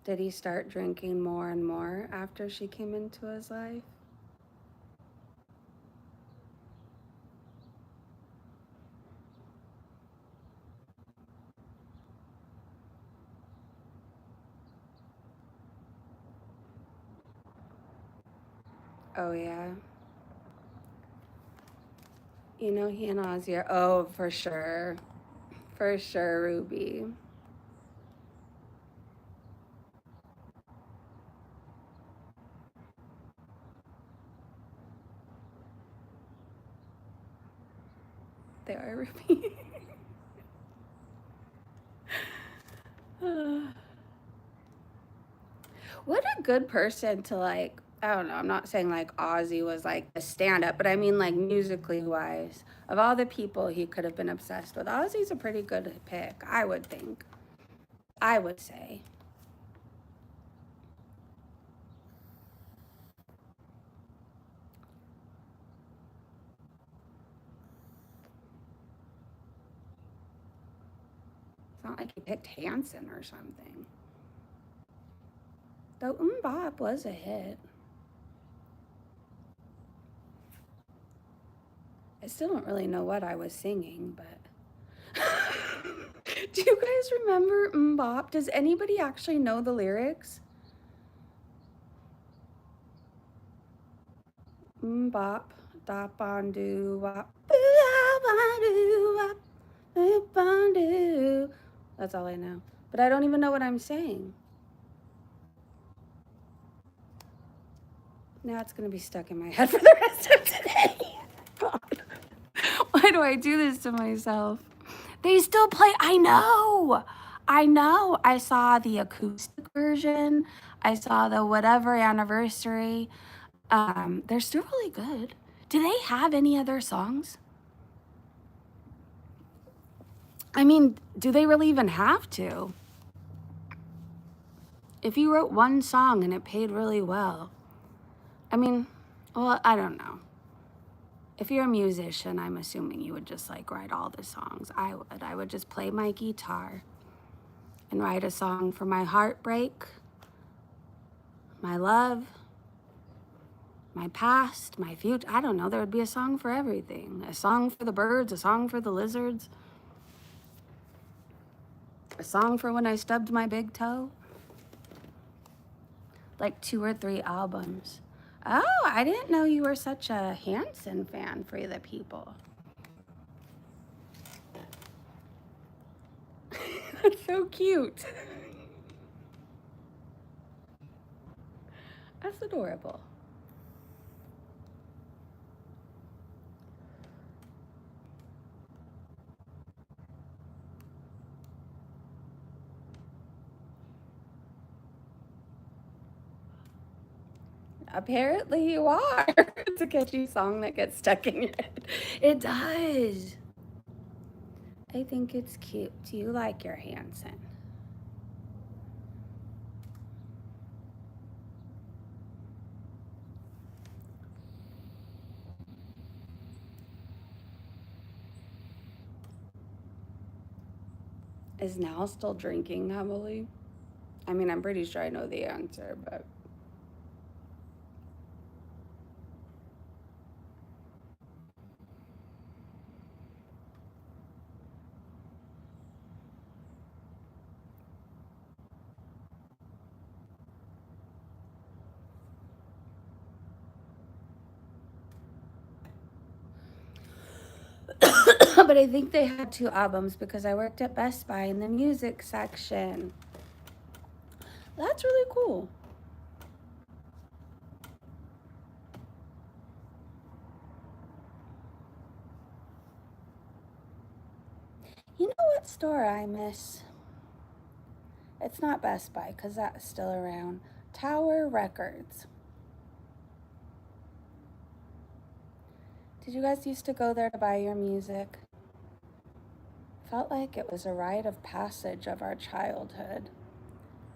Did he start drinking more and more after she came into his life? Oh, yeah. You know, he and Ozzy are, oh, for sure. For sure, Ruby. They are Ruby. What a good person to like, I don't know, I'm not saying like Ozzy was like a stand up, but I mean like musically wise. Of all the people he could have been obsessed with, Ozzy's a pretty good pick, I would think. I would say. It's not like he picked Hanson or something. Though Bop was a hit. I still don't really know what I was singing, but. Do you guys remember Bop? Does anybody actually know the lyrics? Bop, dop on do wop, that's all I know. But I don't even know what I'm saying. Now it's gonna be stuck in my head for the rest of today. God. Why do I do this to myself? They still play. I know. I know. I saw the acoustic version. I saw the whatever anniversary. They're still really good. Do they have any other songs? I mean, do they really even have to? If you wrote one song and it paid really well, I mean, well, I don't know. If you're a musician, I'm assuming you would just like write all the songs. I would. I would just play my guitar and write a song for my heartbreak, my love, my past, my future. I don't know. There would be a song for everything. A song for the birds, a song for the lizards, a song for when I stubbed my big toe. Like 2 or 3 albums. Oh, I didn't know you were such a Hanson fan, for the people. That's so cute. That's adorable. Apparently you are. It's a catchy song that gets stuck in your head. It does. I think it's cute. Do you like your Hanson? Is Nal still drinking heavily? I mean, I'm pretty sure I know the answer, but. But I think they had 2 albums because I worked at Best Buy in the music section. That's really cool. You know what store I miss? It's not Best Buy because that's still around. Tower Records. Did you guys used to go there to buy your music? Felt like it was a rite of passage of our childhood.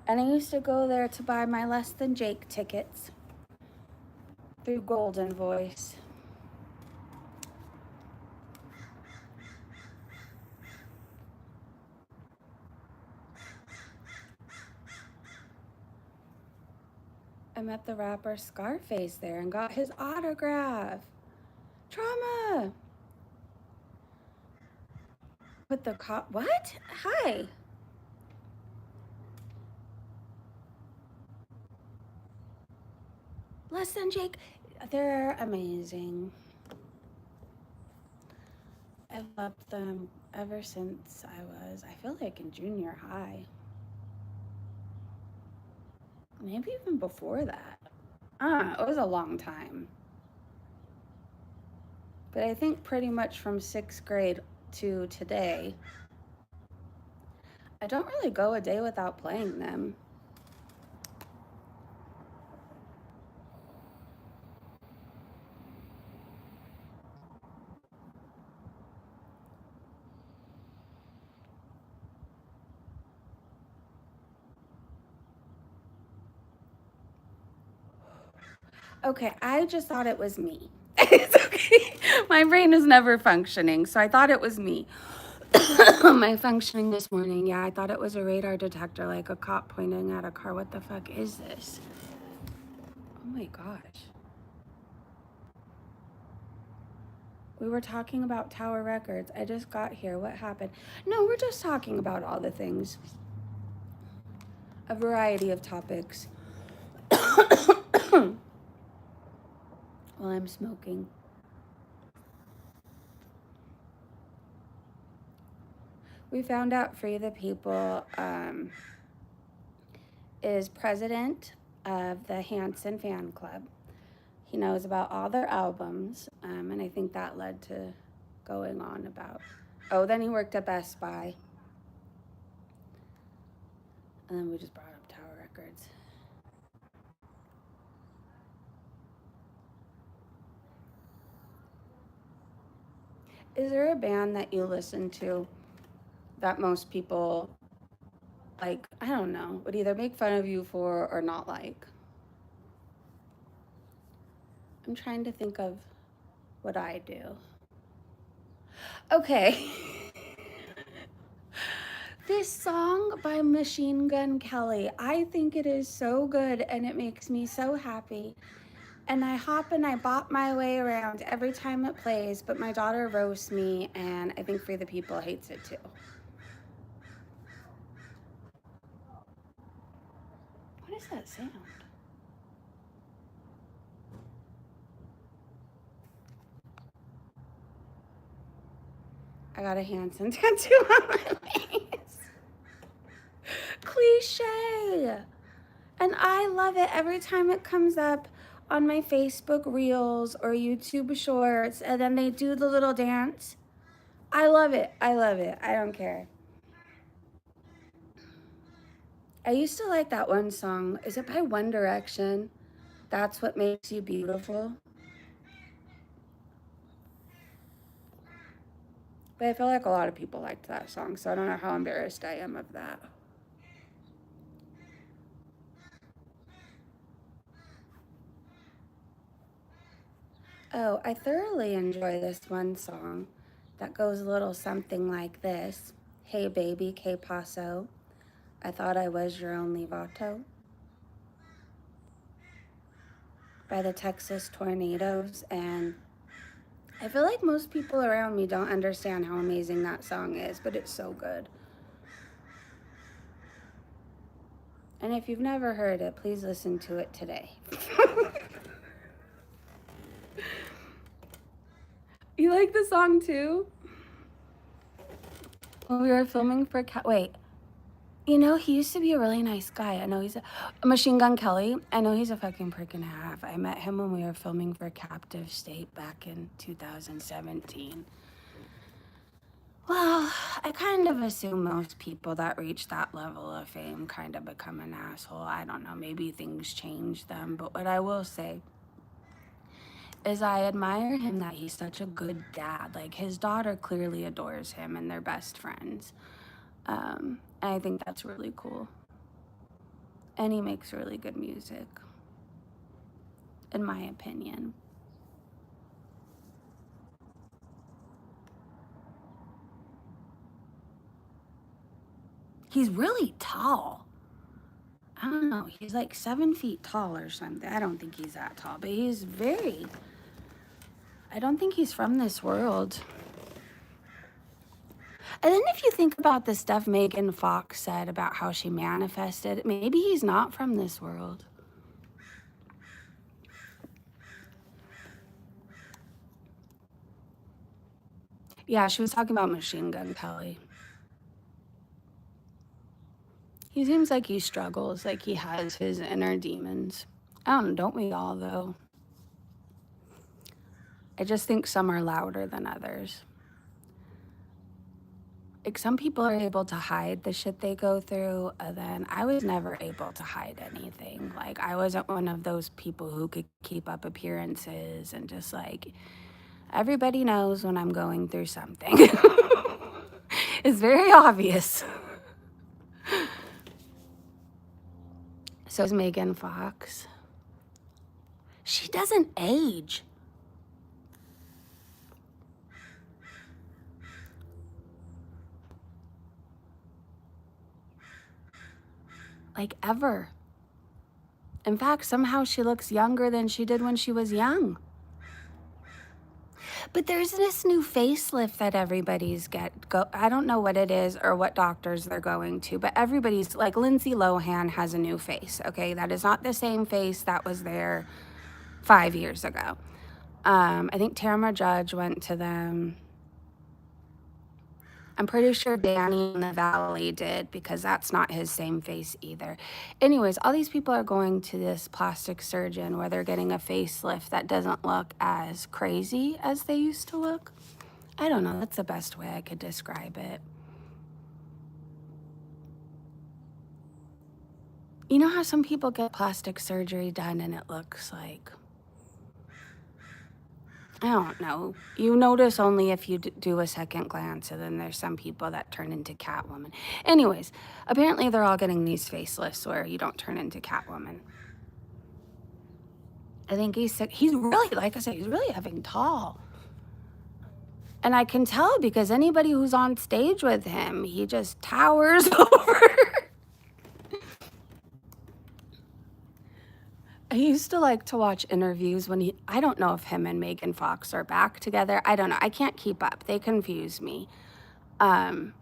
And I used to go there to buy my Less Than Jake tickets through Golden Voice. I met the rapper Scarface there and got his autograph. Trauma! With the cop. What? Hi. Less Than Jake. They're amazing. I've loved them ever since I feel like in junior high. Maybe even before that. I don't know, it was a long time. But I think pretty much from 6th grade to today, I don't really go a day without playing them. Okay, I just thought it was me. It's okay. My brain is never functioning, so I thought it was me. My functioning this morning, yeah, I thought it was a radar detector, like a cop pointing at a car. What the fuck is this? Oh my gosh. We were talking about Tower Records. I just got here. What happened? No, we're just talking about all the things. A variety of topics. While I'm smoking. We found out Free the People is president of the Hanson fan club. He knows about all their albums, and I think that led to going on about. Oh, then he worked at Best Buy. And then we just brought up Tower Records. Is there a band that you listen to that most people, like, I don't know, would either make fun of you for or not like? I'm trying to think of what I do. Okay. This song by Machine Gun Kelly, I think it is so good and it makes me so happy. And I hop and I bop my way around every time it plays, but my daughter roasts me and I think Free the People hates it too. What is that sound? I got a Hanson tattoo on my face. Cliche. And I love it every time it comes up on my Facebook Reels or YouTube Shorts, and then they do the little dance. I love it. I love it. I don't care. I used to like that one song. Is it by One Direction? That's What Makes You Beautiful. But I feel like a lot of people liked that song, so I don't know how embarrassed I am of that. Oh, I thoroughly enjoy this one song that goes a little something like this. Hey baby, que paso? I thought I was your only vato. By the Texas Tornadoes. And I feel like most people around me don't understand how amazing that song is, but it's so good. And if you've never heard it, please listen to it today. You like the song too? When we were filming for wait, you know, he used to be a really nice guy. I know he's a Machine Gun Kelly. I know he's a fucking prick and a half. I met him when we were filming for Captive State back in 2017. Well, I kind of assume most people that reach that level of fame kind of become an asshole. I don't know, maybe things change them. But what I will say is I admire him that he's such a good dad. Like, his daughter clearly adores him and they're best friends. And I think that's really cool. And he makes really good music, in my opinion. He's really tall. I don't know. He's like 7 feet tall or something. I don't think he's that tall, but he's very... I don't think he's from this world. And then if you think about the stuff Megan Fox said about how she manifested, maybe he's not from this world. Yeah, she was talking about Machine Gun Kelly. He seems like he struggles, like he has his inner demons. I don't know, don't we all, though? I just think some are louder than others. Like, some people are able to hide the shit they go through, and then I was never able to hide anything. Like, I wasn't one of those people who could keep up appearances and just like, everybody knows when I'm going through something. It's very obvious. So is Megan Fox. She doesn't age. Like, ever. In fact, somehow she looks younger than she did when she was young. But there's this new facelift that everybody's I don't know what it is or what doctors they're going to, but everybody's like, Lindsay Lohan has a new face, okay? That is not the same face that was there 5 years ago. I think Tamara Judge went to them. I'm pretty sure Danny in the Valley did, because that's not his same face either. Anyways, all these people are going to this plastic surgeon where they're getting a facelift that doesn't look as crazy as they used to look. I don't know. That's the best way I could describe it. You know how some people get plastic surgery done and it looks like, I don't know. You notice only if you do a second glance, and then there's some people that turn into Catwoman. Anyways, apparently they're all getting these facelifts where you don't turn into Catwoman. I think he's really, like I said, he's really effing tall. And I can tell because anybody who's on stage with him, he just towers over. I used to like to watch interviews when I don't know if him and Megan Fox are back together. I don't know. I can't keep up. They confuse me. But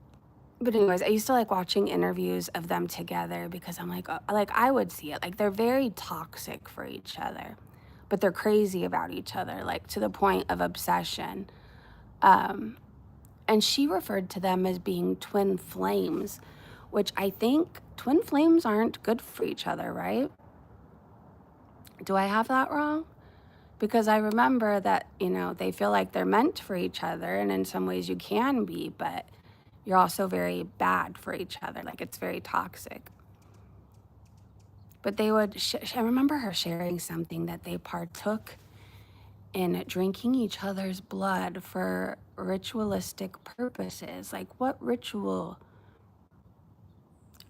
anyways, I used to like watching interviews of them together because I'm like I would see it. Like, they're very toxic for each other, but they're crazy about each other, like to the point of obsession. And she referred to them as being twin flames, which I think twin flames aren't good for each other, right? Do I have that wrong? Because I remember that, they feel like they're meant for each other, and in some ways you can be, but you're also very bad for each other. Like, it's very toxic. But they would, I remember her sharing something that they partook in drinking each other's blood for ritualistic purposes. Like, what ritual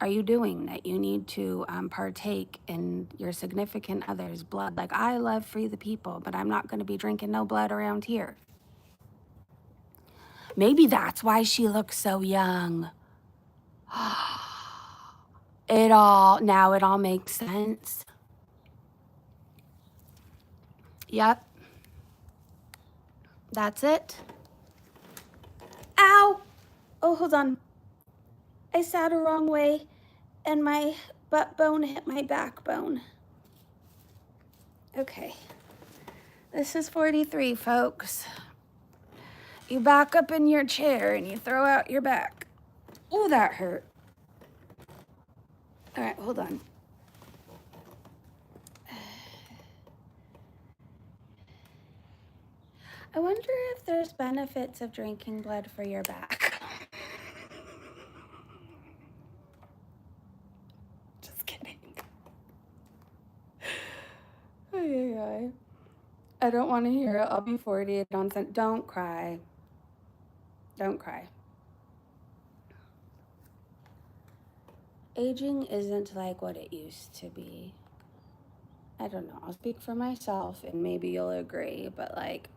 are you doing that you need to partake in your significant other's blood? Like, I love Free the People, but I'm not going to be drinking no blood around here. Maybe that's why she looks so young. Now it all makes sense. Yep. That's it. Ow! Oh, hold on. I sat a wrong way and my butt bone hit my backbone. Okay. This is 43, folks. You back up in your chair and you throw out your back. Oh, that hurt. All right, hold on. I wonder if there's benefits of drinking blood for your back. Just kidding. I don't want to hear it. I'll be 40. Don't cry. Don't cry. Aging isn't like what it used to be. I don't know. I'll speak for myself and maybe you'll agree, but like,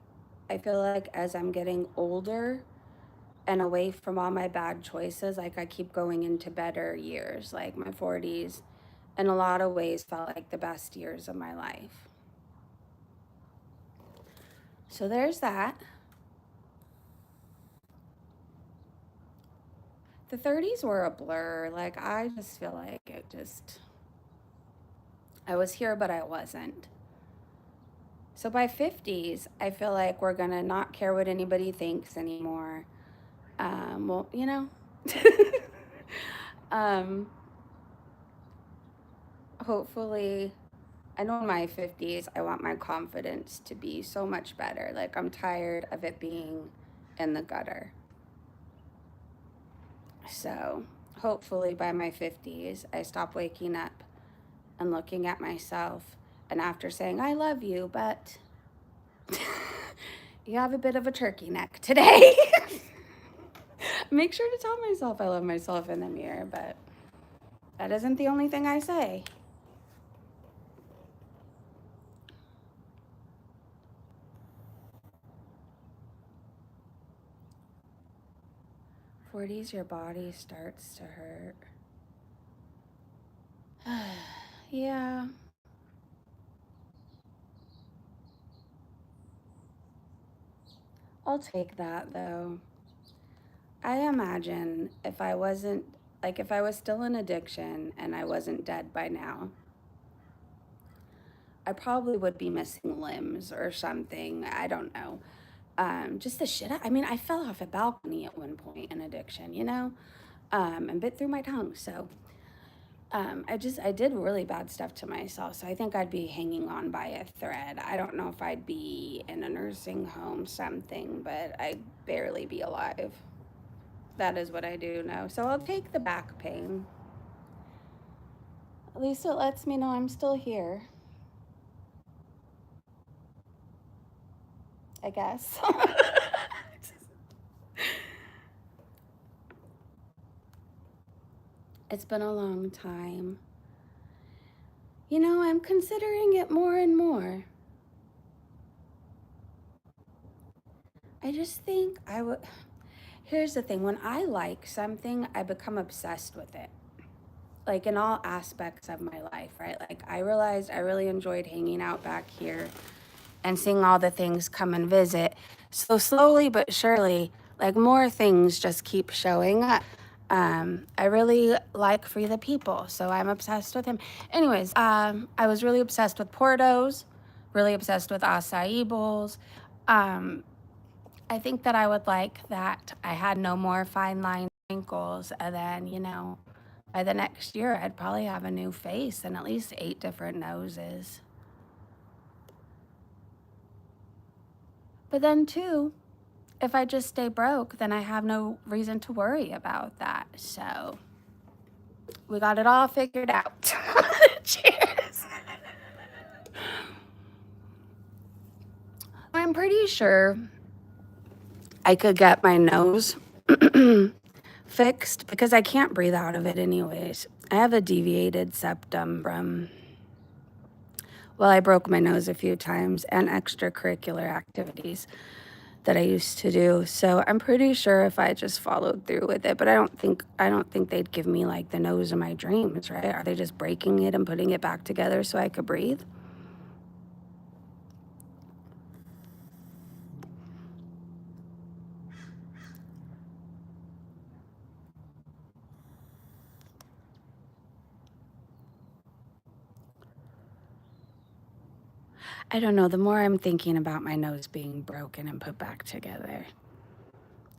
I feel like as I'm getting older and away from all my bad choices, like I keep going into better years. Like, my 40s in a lot of ways felt like the best years of my life. So there's that. The 30s were a blur. Like, I just feel like I was here, but I wasn't. So by 50s, I feel like we're going to not care what anybody thinks anymore. Well, you know, um, hopefully, I know in my 50s, I want my confidence to be so much better. Like, I'm tired of it being in the gutter. So, hopefully, by my 50s, I stop waking up and looking at myself and after saying, I love you, but you have a bit of a turkey neck today. Make sure to tell myself I love myself in the mirror, but that isn't the only thing I say. '40s, your body starts to hurt. Yeah. I'll take that though. I imagine if I wasn't, like, if I was still in addiction and I wasn't dead by now, I probably would be missing limbs or something. I don't know. Just the shit. I mean, I fell off a balcony at one point in addiction, you know, and bit through my tongue. So I did really bad stuff to myself. So I think I'd be hanging on by a thread. I don't know if I'd be in a nursing home, something, but I'd barely be alive. That is what I do know. So I'll take the back pain. At least it lets me know I'm still here, I guess. It's been a long time. You know, I'm considering it more and more. I just think I would. Here's the thing, when I like something, I become obsessed with it. Like in all aspects of my life, right? Like I realized I really enjoyed hanging out back here and seeing all the things come and visit. So slowly but surely, like more things just keep showing up. I really like Free the People, so I'm obsessed with him. Anyways, I was really obsessed with Portos, really obsessed with acai bowls. Um, I think that I would like that I had no more fine line wrinkles, and then, you know, by the next year, I'd probably have a new face and at least 8 different noses. But then, too, if I just stay broke, then I have no reason to worry about that. So we got it all figured out. Cheers. I'm pretty sure I could get my nose fixed because I can't breathe out of it anyways. I have a deviated septum from, well, I broke my nose a few times and extracurricular activities that I used to do. So I'm pretty sure if I just followed through with it, but I don't think they'd give me like the nose of my dreams, right? Are they just breaking it and putting it back together so I could breathe? I don't know. The more I'm thinking about my nose being broken and put back together,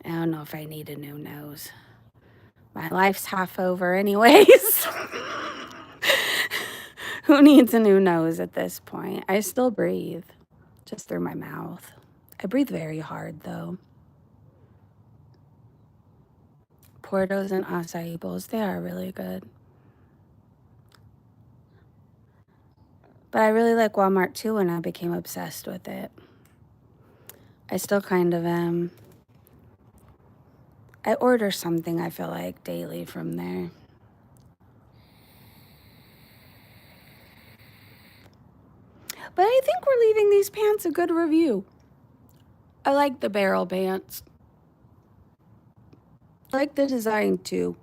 I don't know if I need a new nose. My life's half over anyways. Who needs a new nose at this point? I still breathe, just through my mouth. I breathe very hard though. Portos and acai bowls, they are really good. But I really like Walmart too, and I became obsessed with it. I still kind of am. I order something, I feel like, daily from there. But I think we're leaving these pants a good review. I like the barrel pants. I like the design too.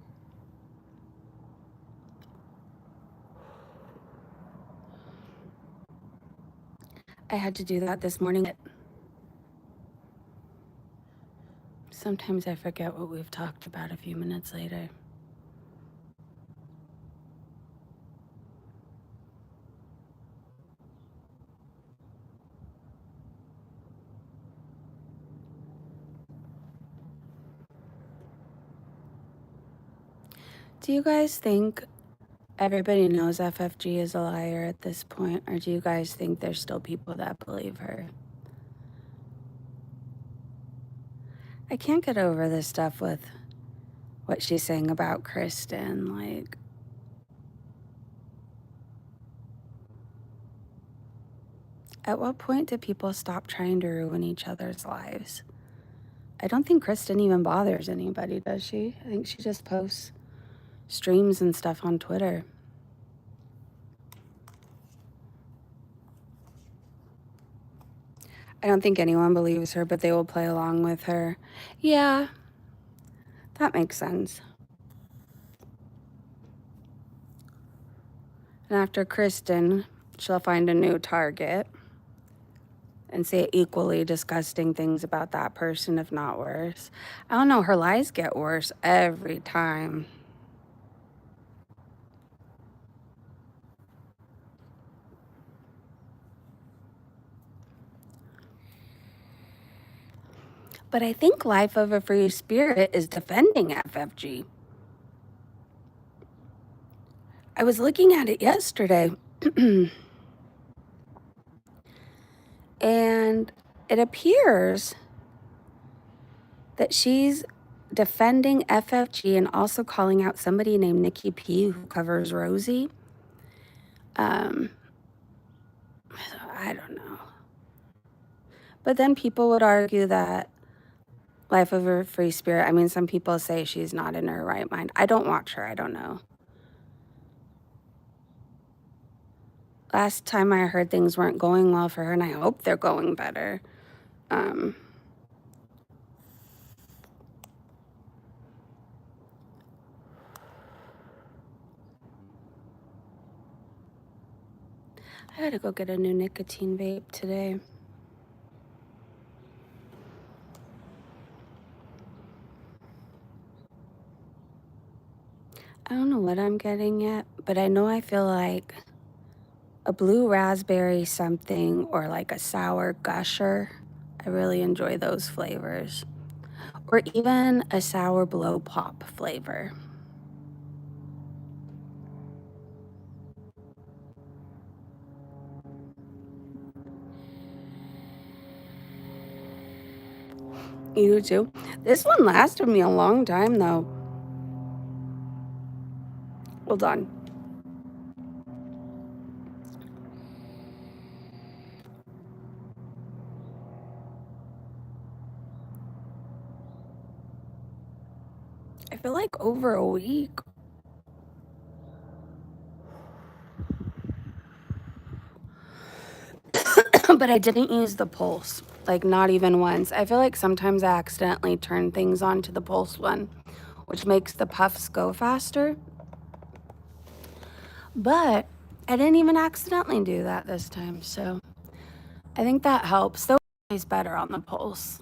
I had to do that this morning. Sometimes I forget what we've talked about a few minutes later. Do you guys think everybody knows FFG is a liar at this point, or do you guys think there's still people that believe her? I can't get over this stuff with what she's saying about Kristen. Like, at what point do people stop trying to ruin each other's lives? I don't think Kristen even bothers anybody, does she? I think she just posts streams and stuff on Twitter. I don't think anyone believes her, but they will play along with her. Yeah, that makes sense. And after Kristen, she'll find a new target and say equally disgusting things about that person, if not worse. I don't know, her lies get worse every time. But I think Life of a Free Spirit is defending FFG. I was looking at it yesterday, and it appears that she's defending FFG and also calling out somebody named Nikki P, who covers Rosie. I don't know. But then people would argue that Life of a Free Spirit, I mean, some people say she's not in her right mind. I don't watch her. I don't know. Last time I heard things weren't going well for her, and I hope they're going better. I gotta go get a new nicotine vape today. I don't know what I'm getting yet, but I know I feel like a blue raspberry something or like a sour gusher. I really enjoy those flavors. Or even a sour blow pop flavor. You too? This one lasted me a long time though. Hold on. I feel like over a week. But I didn't use the pulse, like not even once. I feel like sometimes I accidentally turn things onto the pulse one, which makes the puffs go faster. But I didn't even accidentally do that this time, so I think that helps. Though it's better on the pulse.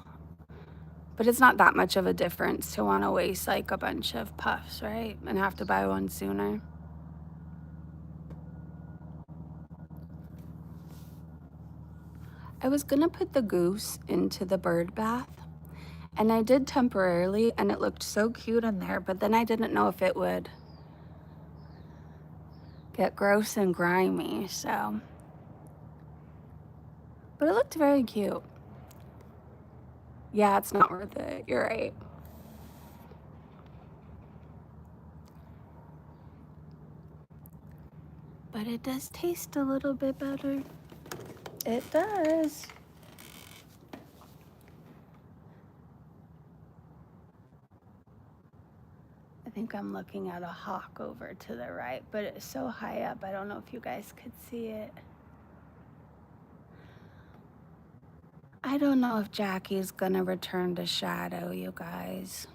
But it's not that much of a difference to want to waste like a bunch of puffs, right? And have to buy one sooner. I was gonna put the goose into the bird bath, and I did temporarily, and it looked so cute in there, but then I didn't know if it would get gross and grimy, so. But it looked very cute. Yeah, it's not worth it. You're right. But it does taste a little bit better. It does. I think I'm looking at a hawk over to the right, but it's so high up, I don't know if you guys could see it. I don't know if Jackie's gonna return to Shadow, you guys.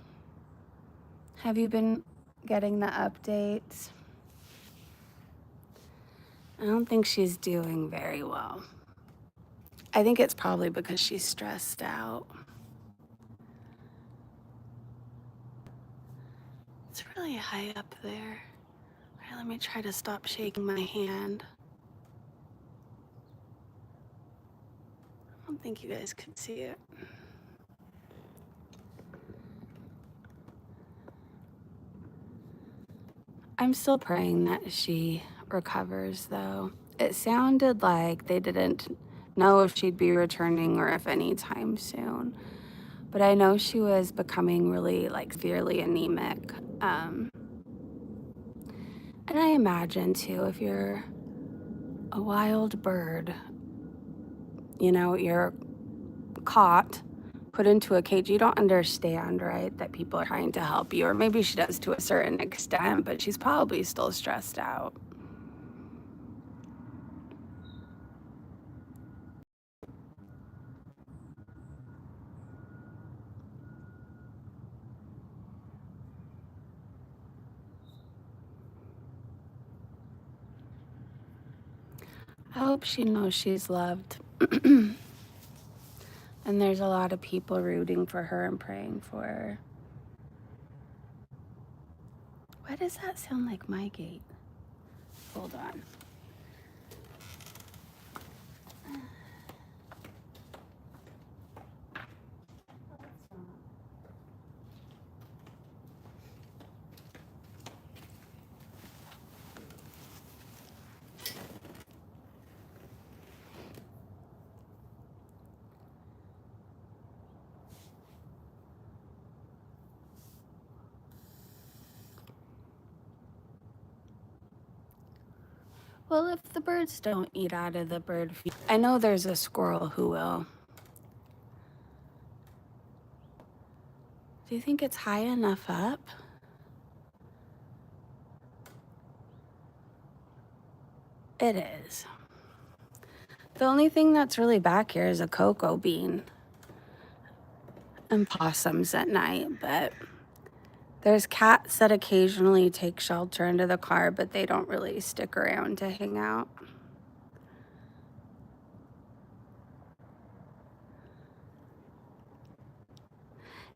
Have you been getting the updates? I don't think she's doing very well. I think it's probably because she's stressed out. It's really high up there. All right, let me try to stop shaking my hand. I don't think you guys could see it. I'm still praying that she recovers, though. It sounded like they didn't know if she'd be returning or if anytime soon. But I know she was becoming really, like, severely anemic. And I imagine, too, if you're a wild bird, you know, you're caught, put into a cage, you don't understand, right, that people are trying to help you. Or maybe she does to a certain extent, but she's probably still stressed out. I hope she knows she's loved. And there's a lot of people rooting for her and praying for her. Why does that sound like my gate? Hold on. Well, if the birds don't eat out of the bird feed, I know there's a squirrel who will. Do you think it's high enough up? It is. The only thing that's really back here is a cocoa bean and possums at night, but there's cats that occasionally take shelter under the car, but they don't really stick around to hang out.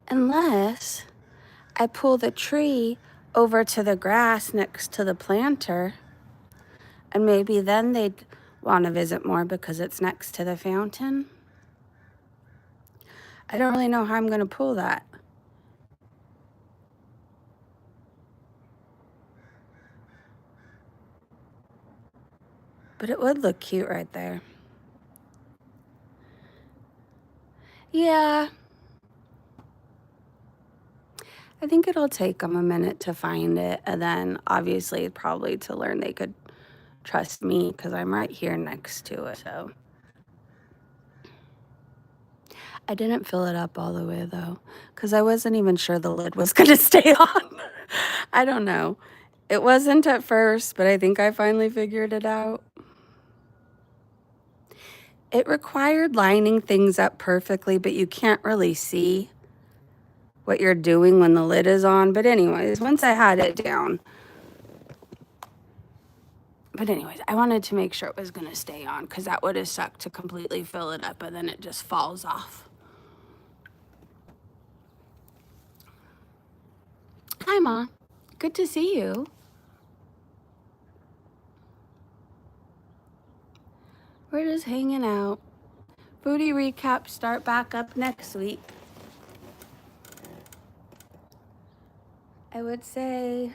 Unless I pull the tree over to the grass next to the planter, and maybe then they'd want to visit more because it's next to the fountain. I don't really know how I'm going to pull that. But it would look cute right there. Yeah. I think it'll take them a minute to find it, and then obviously probably to learn they could trust me because I'm right here next to it. So I didn't fill it up all the way though, because I wasn't even sure the lid was going to stay on. I don't know. It wasn't at first, but I think I finally figured it out. It required lining things up perfectly, but you can't really see what you're doing when the lid is on. But anyways, once I had it down. But anyways, I wanted to make sure it was going to stay on because that would have sucked to completely fill it up and then it just falls off. Hi, Ma. Good to see you. We're just hanging out. Foodie recaps start back up next week. I would say,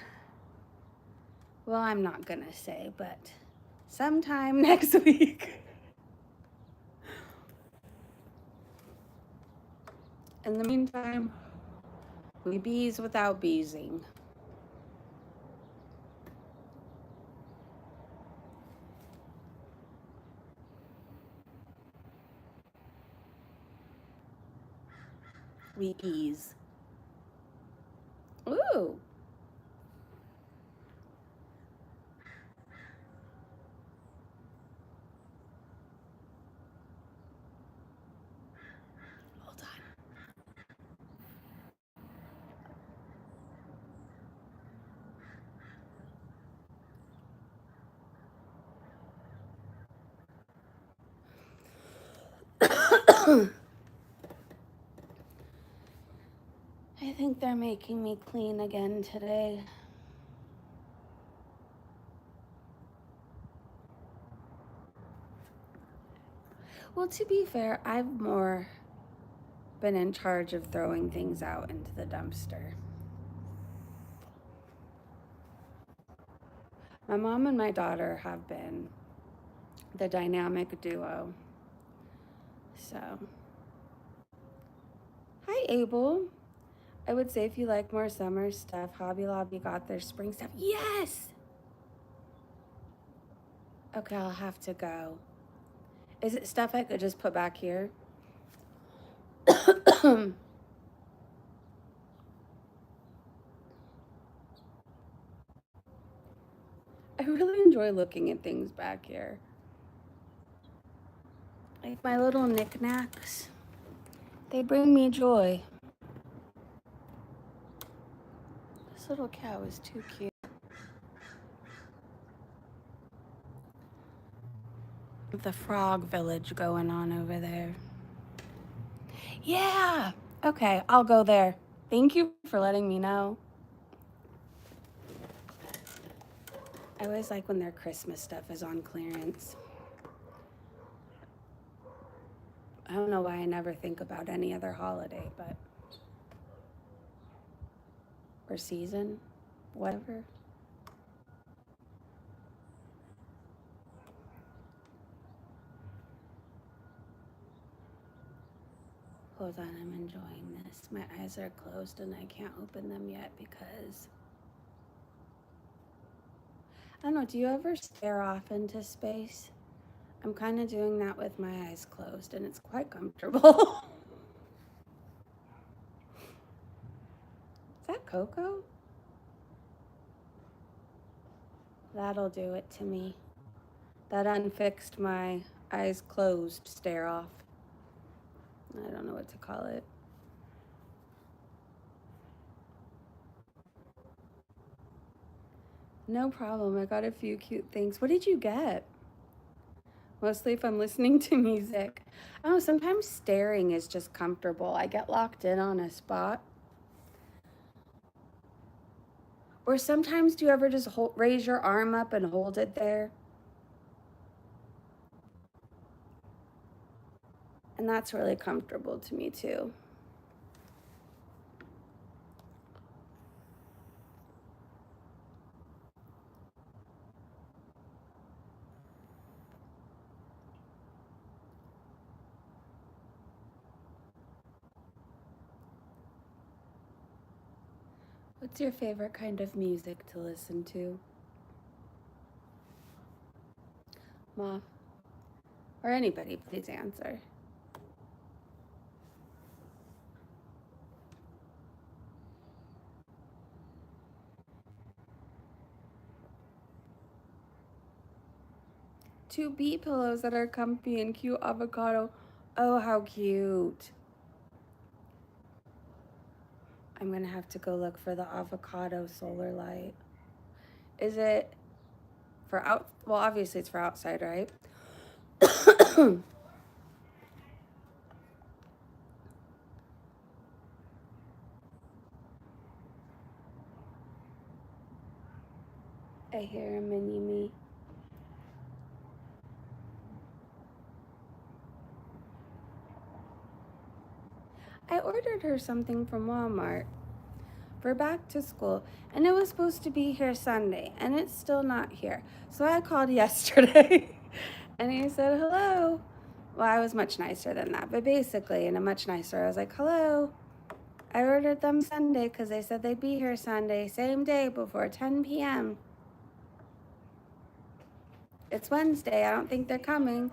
well, I'm not going to say, but sometime next week. In the meantime, we bees without beesing. We bees. Ooh. Hold on. I think they're making me clean again today. Well, to be fair, I've more been in charge of throwing things out into the dumpster. My mom and my daughter have been the dynamic duo. So, hi, Abel. I would say if you like more summer stuff, Hobby Lobby got their spring stuff. Yes! Okay, I'll have to go. Is it stuff I could just put back here? I really enjoy looking at things back here. Like my little knickknacks. They bring me joy. This little cow is too cute. The frog village going on over there. Yeah! Okay, I'll go there. Thank you for letting me know. I always like when their Christmas stuff is on clearance. I don't know why I never think about any other holiday, but... or season, whatever. Hold on, I'm enjoying this. My eyes are closed and I can't open them yet because... I don't know, do you ever stare off into space? I'm kind of doing that with my eyes closed and it's quite comfortable. Is that Coco? That'll do it to me. That unfixed my eyes closed stare off. I don't know what to call it. No problem. I got a few cute things. What did you get? Mostly if I'm listening to music. I don't know, sometimes staring is just comfortable. I get locked in on a spot. Or sometimes do you ever just raise your arm up and hold it there? And that's really comfortable to me too. What's your favorite kind of music to listen to? Ma, or anybody, please answer. Two bee pillows that are comfy and cute avocado. Oh, how cute. I'm gonna have to go look for the avocado solar light. Is it for out? Well, obviously it's for outside, right? I hear a mini me. I ordered her something from Walmart for back to school, and it was supposed to be here Sunday, and it's still not here. So I called yesterday, and he said, hello. Well, I was much nicer than that, but basically, in a much nicer, I was like, hello. I ordered them Sunday because they said they'd be here Sunday, same day before 10 p.m. It's Wednesday. I don't think they're coming.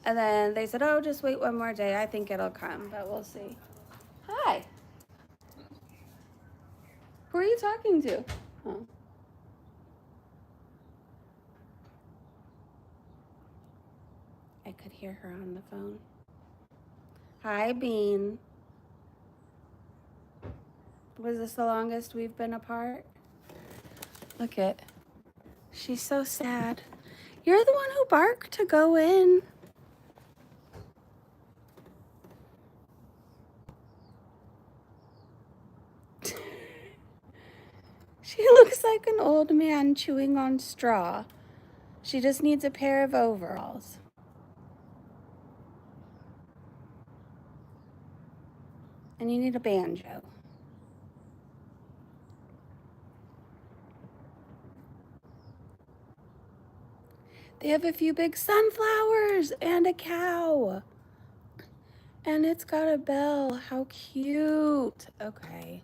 And then they said, oh, just wait one more day. I think it'll come, but we'll see. Hi. Who are you talking to? Oh. I could hear her on the phone. Hi, Bean. Was this the longest we've been apart? Look it. She's so sad. You're the one who barked to go in. She looks like an old man chewing on straw. She just needs a pair of overalls. And you need a banjo. They have a few big sunflowers and a cow. And it's got a bell. How cute. Okay.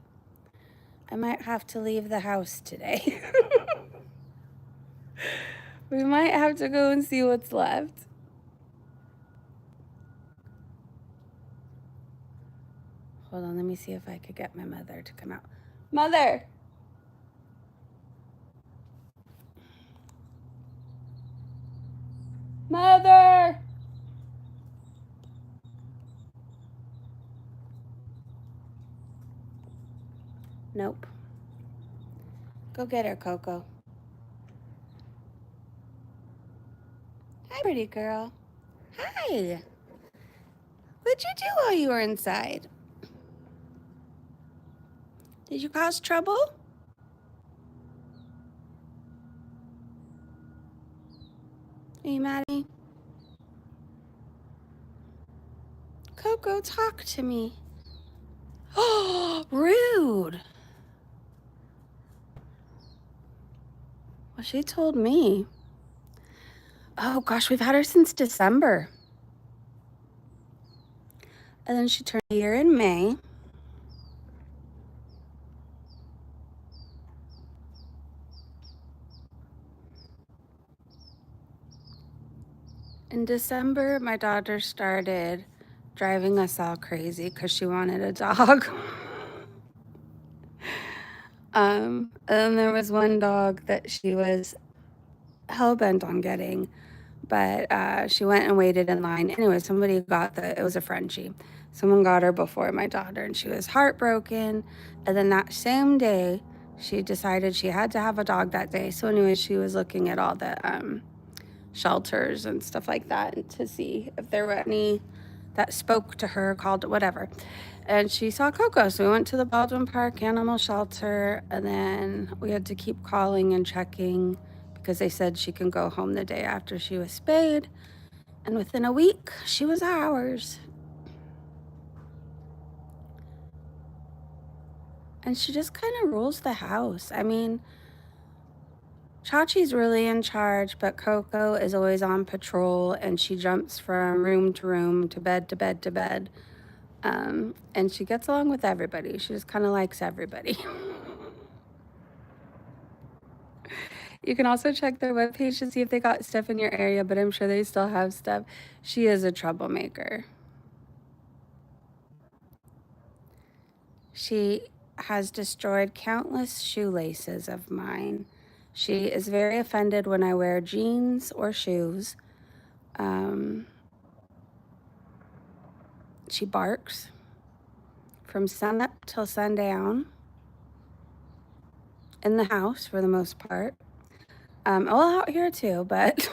I might have to leave the house today. We might have to go and see what's left. Hold on, let me see if I could get my mother to come out. Mother! Mother! Nope. Go get her, Coco. Hi, pretty girl. Hi. What'd you do while you were inside? Did you cause trouble? Are you mad at me? Coco, talk to me. Oh, rude. Well, she told me. Oh gosh, we've had her since December. And then she turned a year in May. In December, my daughter started driving us all crazy because she wanted a dog. And then there was one dog that she was hell-bent on getting, but she went and waited in line. Anyway, somebody got it was a Frenchie. Someone got her before my daughter, and she was heartbroken. And then that same day, she decided she had to have a dog that day. So anyway, she was looking at all the shelters and stuff like that, and to see if there were any that spoke to her, called whatever. And she saw Coco, so we went to the Baldwin Park Animal Shelter, and then we had to keep calling and checking because they said she can go home the day after she was spayed. And within a week, she was ours. And she just kind of rules the house. I mean, Chachi's really in charge, but Coco is always on patrol, and she jumps from room to room, to bed to bed to bed. And she gets along with everybody. She just kind of likes everybody. You can also check their webpage to see if they got stuff in your area, but I'm sure they still have stuff. She is a troublemaker. She has destroyed countless shoelaces of mine. She is very offended when I wear jeans or shoes. She barks from sunup till sundown in the house for the most part. Well, out here too, but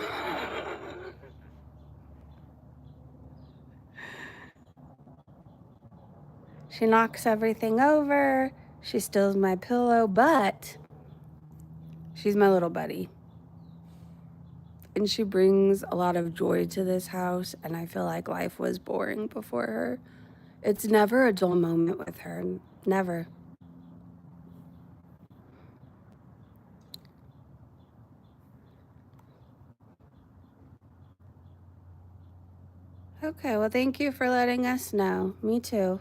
she knocks everything over. She steals my pillow, but she's my little buddy. And she brings a lot of joy to this house, and I feel like life was boring before her. It's never a dull moment with her, never. Okay, well, thank you for letting us know. Me too.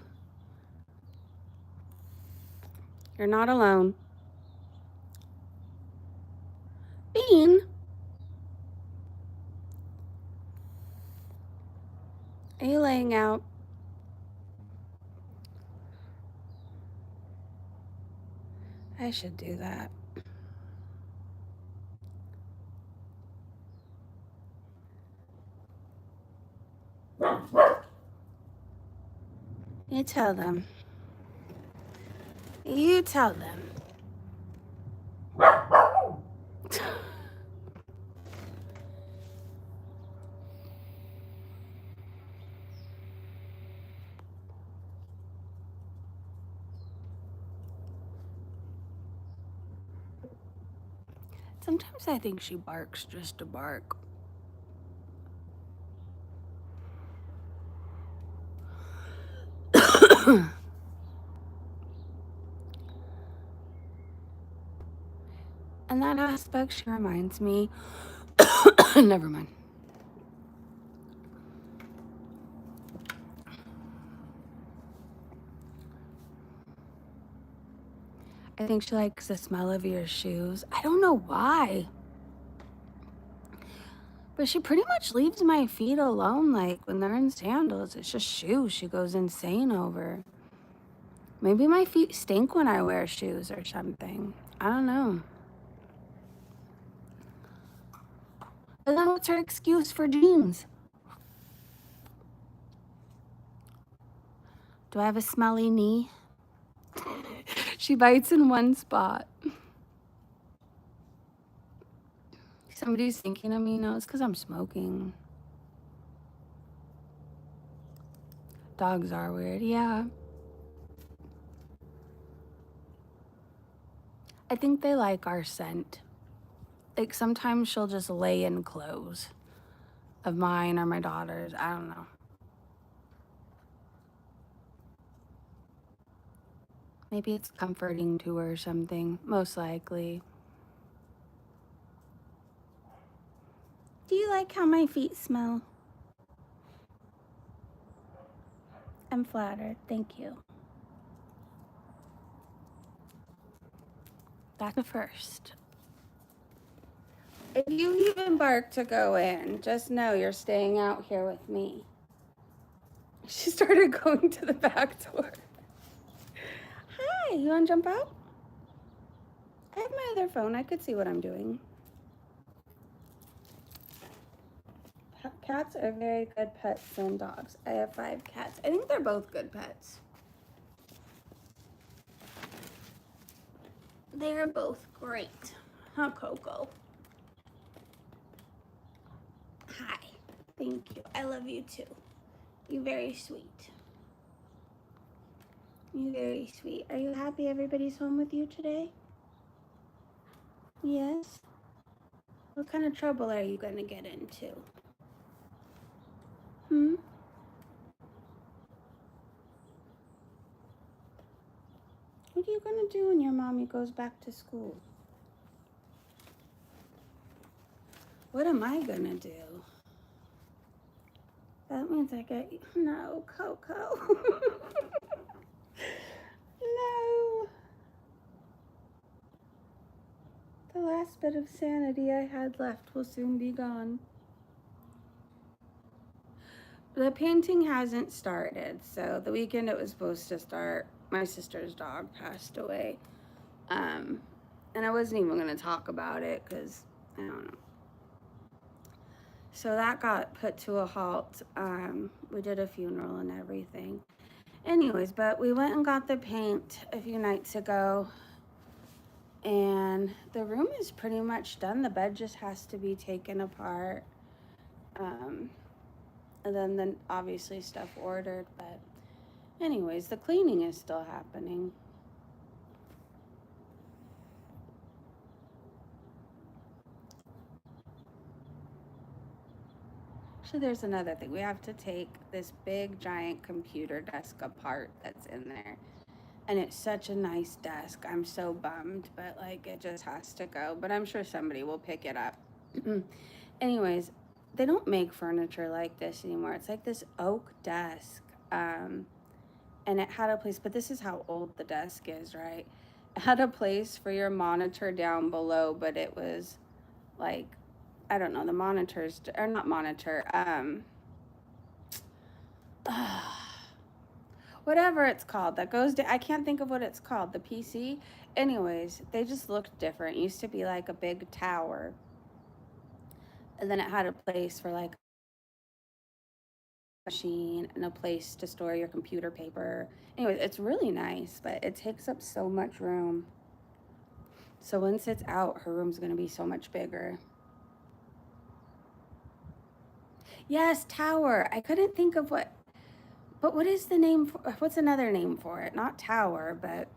You're not alone. Bean, are you laying out? I should do that. You tell them. You tell them. Sometimes I think she barks just to bark. And that aspect, she reminds me Never mind. I think she likes the smell of your shoes. I don't know why. But she pretty much leaves my feet alone, like when they're in sandals. It's just shoes she goes insane over. Maybe my feet stink when I wear shoes or something. I don't know. And then what's her excuse for jeans? Do I have a smelly knee? She bites in one spot. Somebody's thinking of me. No, it's because I'm smoking. Dogs are weird. Yeah. I think they like our scent. Like sometimes she'll just lay in clothes of mine or my daughter's. I don't know. Maybe it's comforting to her or something. Most likely. Do you like how my feet smell? I'm flattered. Thank you. That's a first. If you even bark to go in, just know you're staying out here with me. She started going to the back door. Hi, you want to jump out? I have my other phone. I could see what I'm doing. Cats are very good pets than dogs. I have 5 cats. I think they're both good pets. They are both great. Huh, Coco? Hi. Thank you. I love you too. You're very sweet. You're very sweet. Are you happy everybody's home with you today? Yes? What kind of trouble are you going to get into? Hmm? What are you going to do when your mommy goes back to school? What am I going to do? That means I get... No, Coco. No. The last bit of sanity I had left will soon be gone. The painting hasn't started, so the weekend it was supposed to start, my sister's dog passed away. And I wasn't even going to talk about it because, I don't know. So that got put to a halt. We did a funeral and everything. Anyways, but we went and got the paint a few nights ago. And the room is pretty much done. The bed just has to be taken apart. And then obviously stuff ordered. But anyways, the cleaning is still happening. So there's another thing. We have to take this big giant computer desk apart that's in there. And it's such a nice desk. I'm so bummed, but like it just has to go. But I'm sure somebody will pick it up. Anyways, they don't make furniture like this anymore. It's like this oak desk. And it had a place, but this is how old the desk is, right? It had a place for your monitor down below, but it was like, I don't know, the monitors, or not monitor, whatever it's called that goes to, I can't think of what it's called, the PC. Anyways, they just looked different. It used to be like a big tower. And then it had a place for like a machine and a place to store your computer paper. Anyways, it's really nice, but it takes up so much room. So once it's out, her room's going to be so much bigger. Yes, tower. I couldn't think of what, but what is the name for, what's another name for it? Not tower, but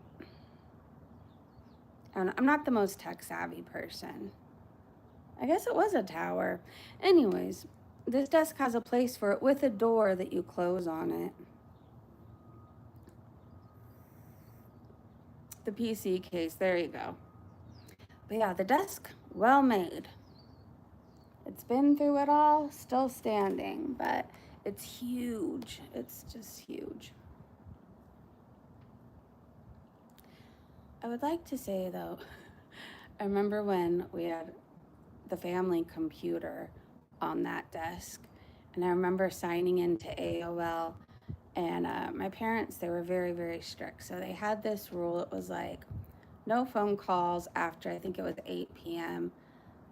I don't know, I'm not the most tech savvy person. I guess it was a tower. Anyways, this desk has a place for it with a door that you close on it. The PC case, there you go. But yeah, the desk, well made. It's been through it all, still standing, but it's huge. It's just huge. I would like to say though, I remember when we had the family computer on that desk, and I remember signing into AOL, and my parents, they were very, very strict. So they had this rule. It was like no phone calls after, I think it was 8 p.m.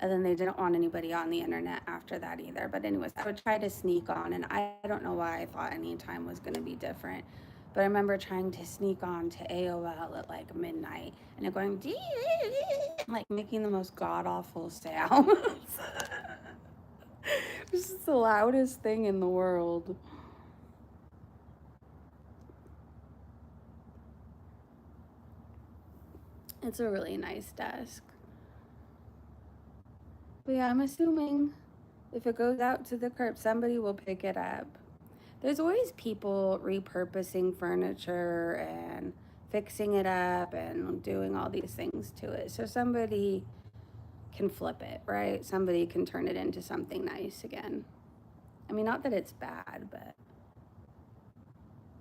And then they didn't want anybody on the internet after that either. But anyways, I would try to sneak on, and I don't know why I thought any time was going to be different. But I remember trying to sneak on to AOL at like midnight, and it going, like making the most god-awful sounds. This is the loudest thing in the world. It's a really nice desk. But yeah, I'm assuming if it goes out to the curb, somebody will pick it up. There's always people repurposing furniture and fixing it up and doing all these things to it. So somebody can flip it, right? Somebody can turn it into something nice again. I mean, not that it's bad, but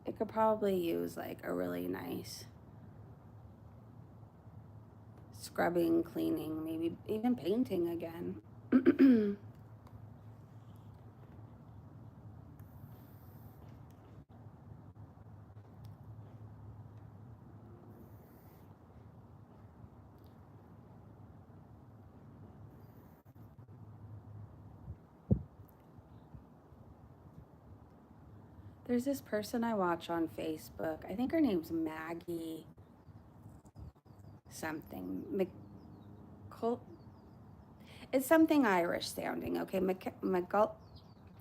it could probably use like a really nice scrubbing, cleaning, maybe even painting again. There's this person I watch on Facebook. I think her name's Maggie something. It's something Irish sounding, okay?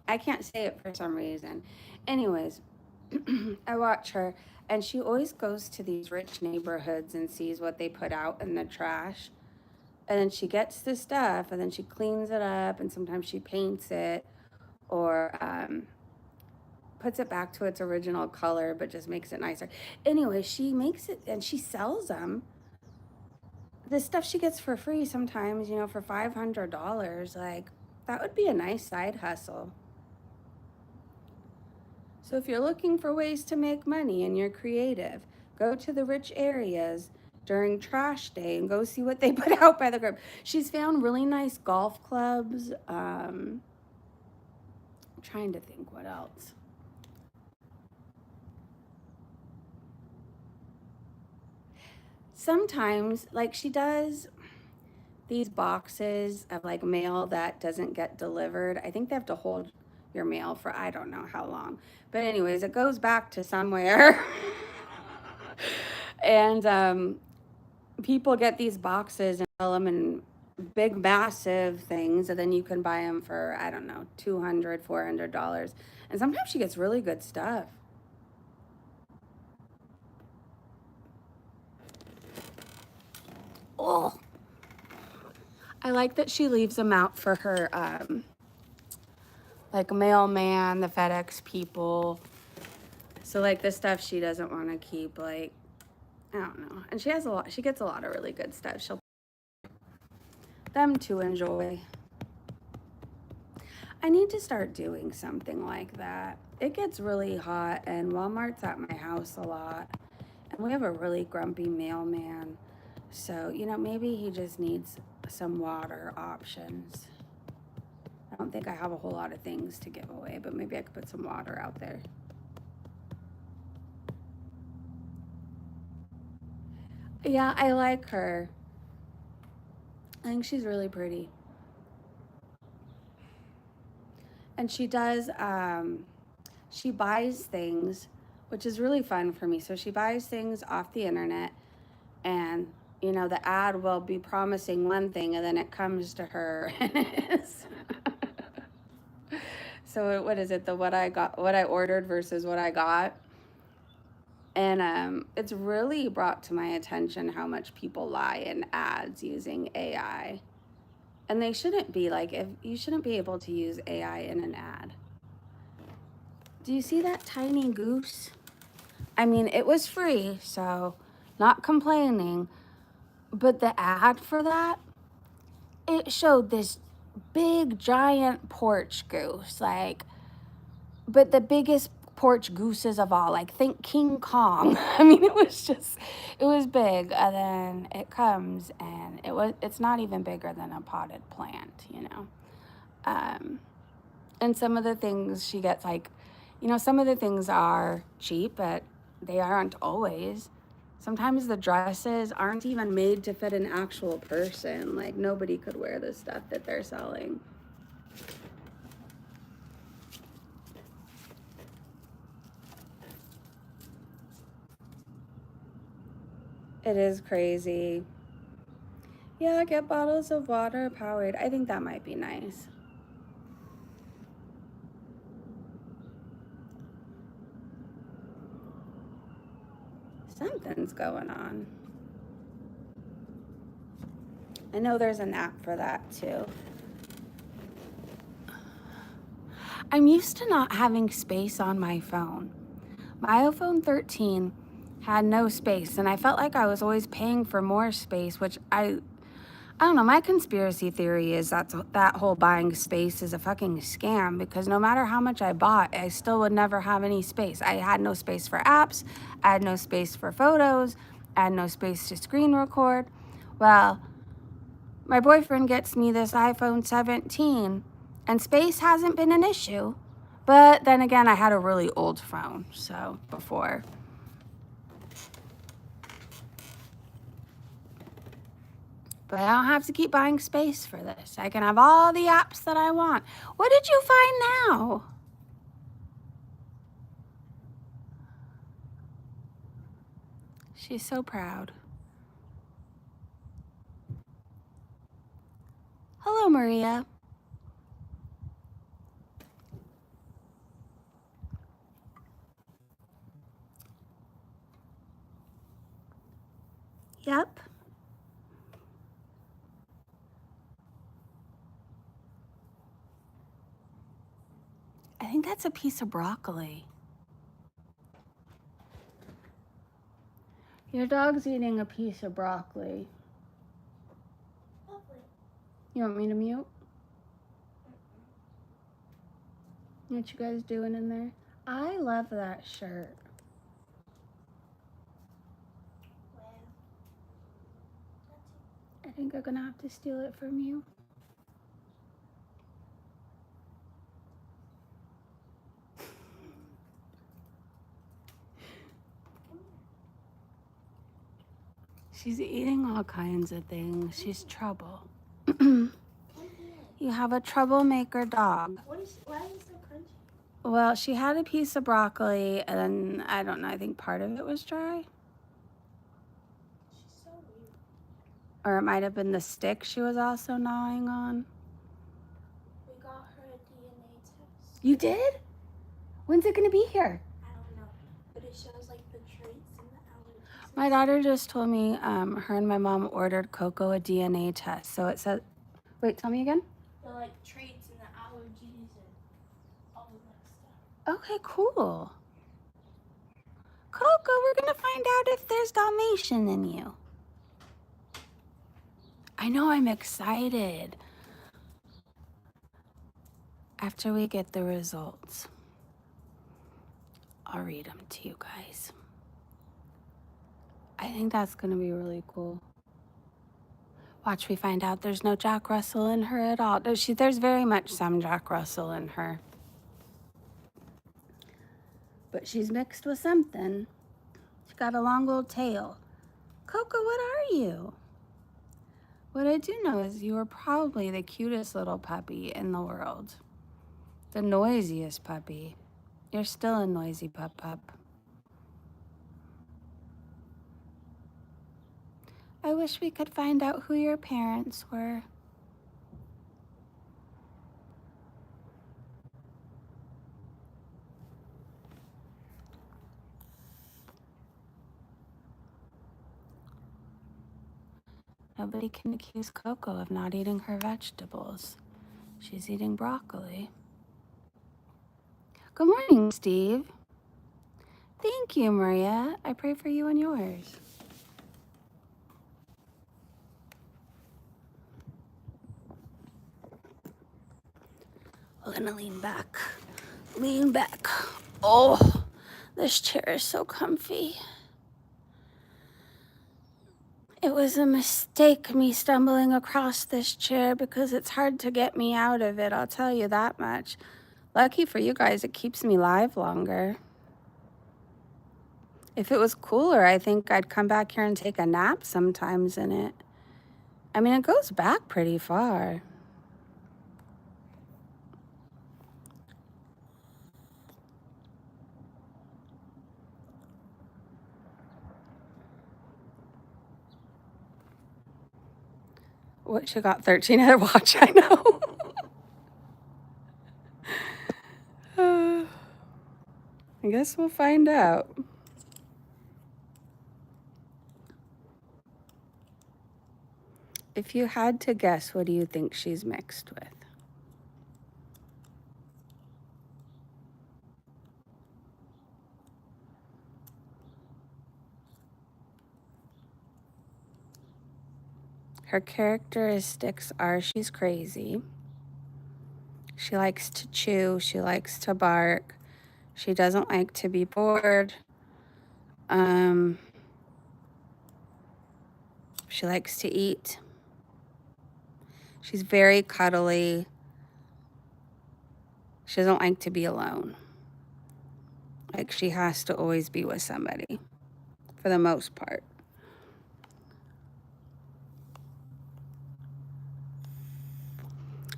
I can't say it for some reason. Anyways, I watch her, and she always goes to these rich neighborhoods and sees what they put out in the trash. And then she gets the stuff, and then she cleans it up, and sometimes she paints it or puts it back to its original color, but just makes it nicer. Anyway, she makes it and she sells them. The stuff she gets for free sometimes, for $500. Like, that would be a nice side hustle. So if you're looking for ways to make money and you're creative, go to the rich areas during trash day and go see what they put out by the curb. She's found really nice golf clubs. I'm trying to think what else. Sometimes, like, she does these boxes of like mail that doesn't get delivered. I think they have to hold your mail for I don't know how long. But anyways, it goes back to somewhere. And people get these boxes and sell them in big, massive things, and then you can buy them for, I don't know, $200, $400. And sometimes she gets really good stuff. Oh, I like that she leaves them out for her, like mailman, the FedEx people. So like the stuff she doesn't want to keep, like, I don't know. And she gets a lot of really good stuff. She'll them to enjoy. I need to start doing something like that. It gets really hot, and Walmart's at my house a lot. And we have a really grumpy mailman. So, maybe he just needs some water options. I don't think I have a whole lot of things to give away, but maybe I could put some water out there. Yeah, I like her. I think she's really pretty. And she does, she buys things, which is really fun for me. So she buys things off the internet, and, the ad will be promising one thing, and then it comes to her. So what is it? What I ordered versus what I got. And it's really brought to my attention how much people lie in ads using AI. And they shouldn't be like, if you shouldn't be able to use AI in an ad. Do you see that tiny goose? I mean, it was free, so not complaining. But the ad for that, it showed this big, giant porch goose, like, but the biggest porch gooses of all, like, think King Kong. I mean, it was big. And then it comes and it's not even bigger than a potted plant, you know. And some of the things she gets, like, you know, some of the things are cheap, but they aren't always. Sometimes the dresses aren't even made to fit an actual person. Like, nobody could wear the stuff that they're selling. It is crazy. Yeah, get bottles of water powered. I think that might be nice. Something's going on. I know there's an app for that too. I'm used to not having space on my phone. My iPhone 13 had no space, and I felt like I was always paying for more space, which I don't know. My conspiracy theory is that whole buying space is a fucking scam, because no matter how much I bought, I still would never have any space. I had no space for apps. I had no space for photos. I had no space to screen record. Well, my boyfriend gets me this iPhone 17, and space hasn't been an issue. But then again, I had a really old phone, so before. But I don't have to keep buying space for this. I can have all the apps that I want. What did you find now? She's so proud. Hello, Maria. Yep. I think that's a piece of broccoli. Your dog's eating a piece of broccoli. Lovely. You want me to mute? What you guys doing in there? I love that shirt. Well, I think I'm gonna have to steal it from you. She's eating all kinds of things. She's trouble. You have a troublemaker dog. why is it so crunchy? Well, she had a piece of broccoli, and then, I don't know, I think part of it was dry. She's so weird. Or it might have been the stick she was also gnawing on. We got her a DNA test. You did? When's it gonna be here? I don't know, but it shows like the traits and the allergies. My daughter just told me her and my mom ordered Coco a DNA test. So it says, wait, tell me again? The like traits and the allergies and all of that stuff. Okay, cool. Coco, we're gonna find out if there's Dalmatian in you. I know, I'm excited. After we get the results, I'll read them to you guys. I think that's gonna be really cool. Watch, we find out there's no Jack Russell in her at all. There's very much some Jack Russell in her. But she's mixed with something. She's got a long old tail. Coco, what are you? What I do know is you are probably the cutest little puppy in the world. The noisiest puppy. You're still a noisy pup. I wish we could find out who your parents were. Nobody can accuse Coco of not eating her vegetables. She's eating broccoli. Good morning, Steve. Thank you, Maria. I pray for you and yours. We're gonna lean back. Lean back. Oh, this chair is so comfy. It was a mistake me stumbling across this chair because it's hard to get me out of it, I'll tell you that much. Lucky for you guys, it keeps me live longer. If it was cooler, I think I'd come back here and take a nap sometimes in it. I mean, it goes back pretty far. What, you got 13 at a watch, I know. I guess we'll find out. If you had to guess, what do you think she's mixed with? Her characteristics are she's crazy. She likes to chew. She likes to bark. She doesn't like to be bored. She likes to eat. She's very cuddly. She doesn't like to be alone. Like, she has to always be with somebody, for the most part.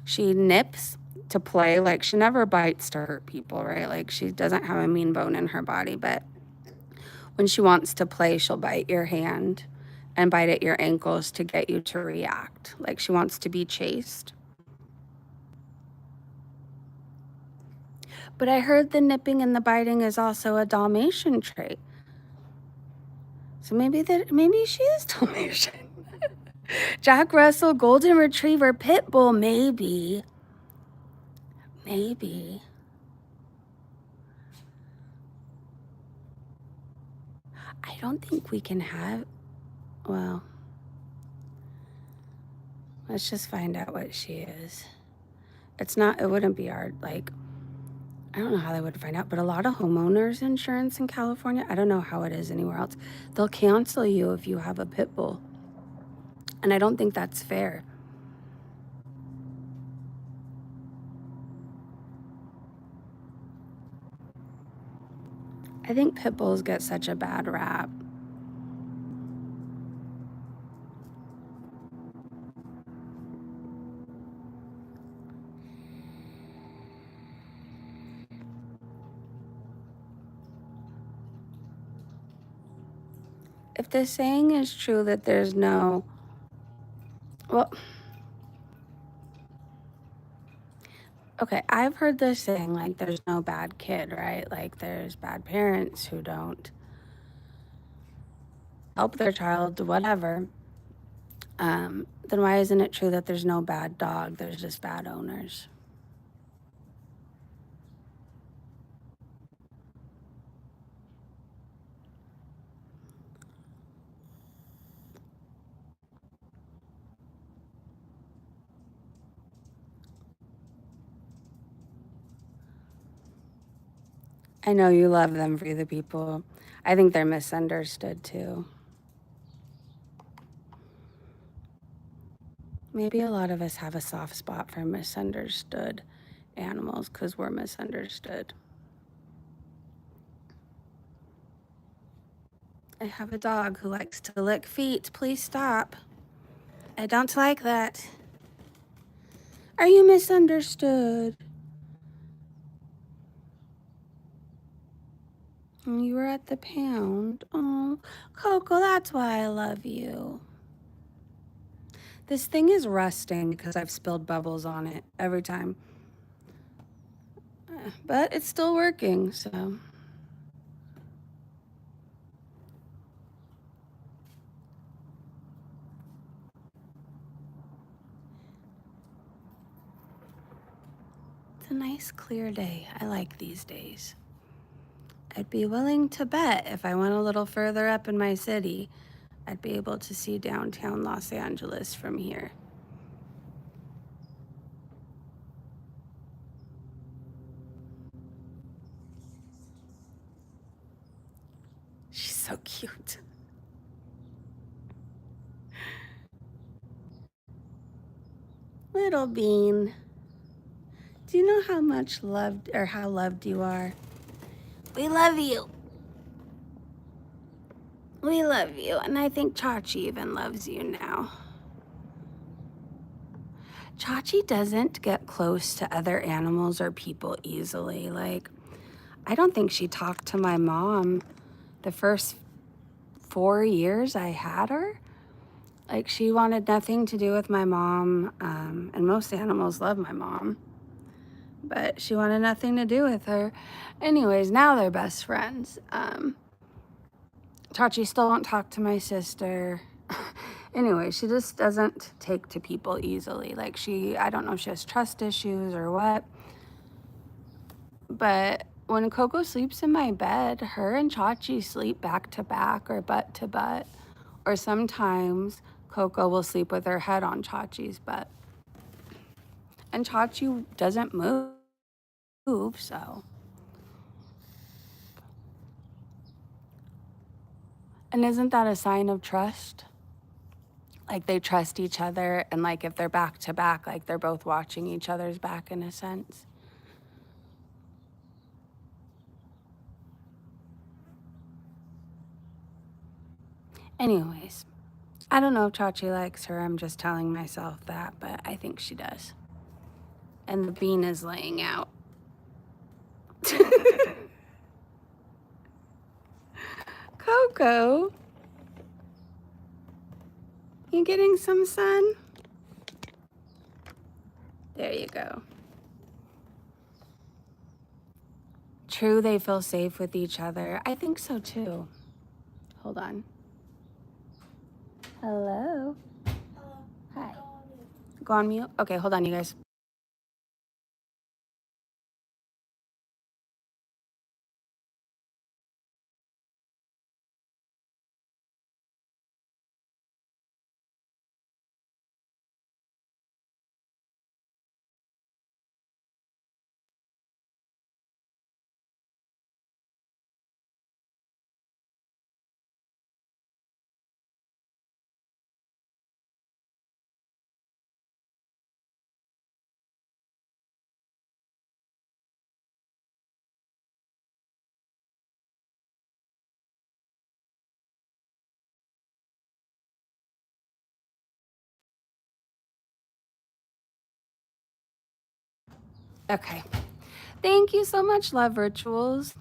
She nips to play. Like, she never bites to hurt people, right? Like, she doesn't have a mean bone in her body, but when she wants to play, she'll bite your hand and bite at your ankles to get you to react. Like, she wants to be chased. But I heard the nipping and the biting is also a Dalmatian trait. So maybe she is Dalmatian. Jack Russell, Golden Retriever, Pit Bull, maybe. Maybe. I don't think we can have, well, let's just find out what she is. It wouldn't be our, like, I don't know how they would find out, but a lot of homeowners insurance in California, I don't know how it is anywhere else, they'll cancel you if you have a pit bull. And I don't think that's fair. I think pit bulls get such a bad rap. If the saying is true that there's no, well, okay, I've heard this saying, like, there's no bad kid, right? Like, there's bad parents who don't help their child, whatever. Then why isn't it true that there's no bad dog? There's just bad owners. I know you love them, Free the People. I think they're misunderstood too. Maybe a lot of us have a soft spot for misunderstood animals because we're misunderstood. I have a dog who likes to lick feet. Please stop. I don't like that. Are you misunderstood? You were at the pound. Oh, Coco, that's why I love you. This thing is rusting because I've spilled bubbles on it every time. But it's still working, so. It's a nice clear day. I like these days. I'd be willing to bet if I went a little further up in my city, I'd be able to see downtown Los Angeles from here. so cute. Little Bean. Do you know how much loved or how loved you are? We love you. We love you. And I think Chachi even loves you now. Chachi doesn't get close to other animals or people easily. Like, I don't think she talked to my mom the first 4 years I had her. Like, she wanted nothing to do with my mom. And most animals love my mom. But she wanted nothing to do with her. Anyways, now they're best friends. Chachi still won't talk to my sister. Anyway, she just doesn't take to people easily. Like, I don't know if she has trust issues or what. But when Coco sleeps in my bed, her and Chachi sleep back to back or butt to butt. Or sometimes Coco will sleep with her head on Chachi's butt. And Chachi doesn't move, so. And isn't that a sign of trust? Like, they trust each other, and like if they're back to back, like they're both watching each other's back in a sense. Anyways, I don't know if Chachi likes her. I'm just telling myself that, but I think she does. And the bean is laying out. Coco, you getting some sun? There you go. True, they feel safe with each other. I think so too. Hold on. Hello. Hi. Go on mute? Okay, hold on, you guys. Okay. Thank you so much, Love Rituals.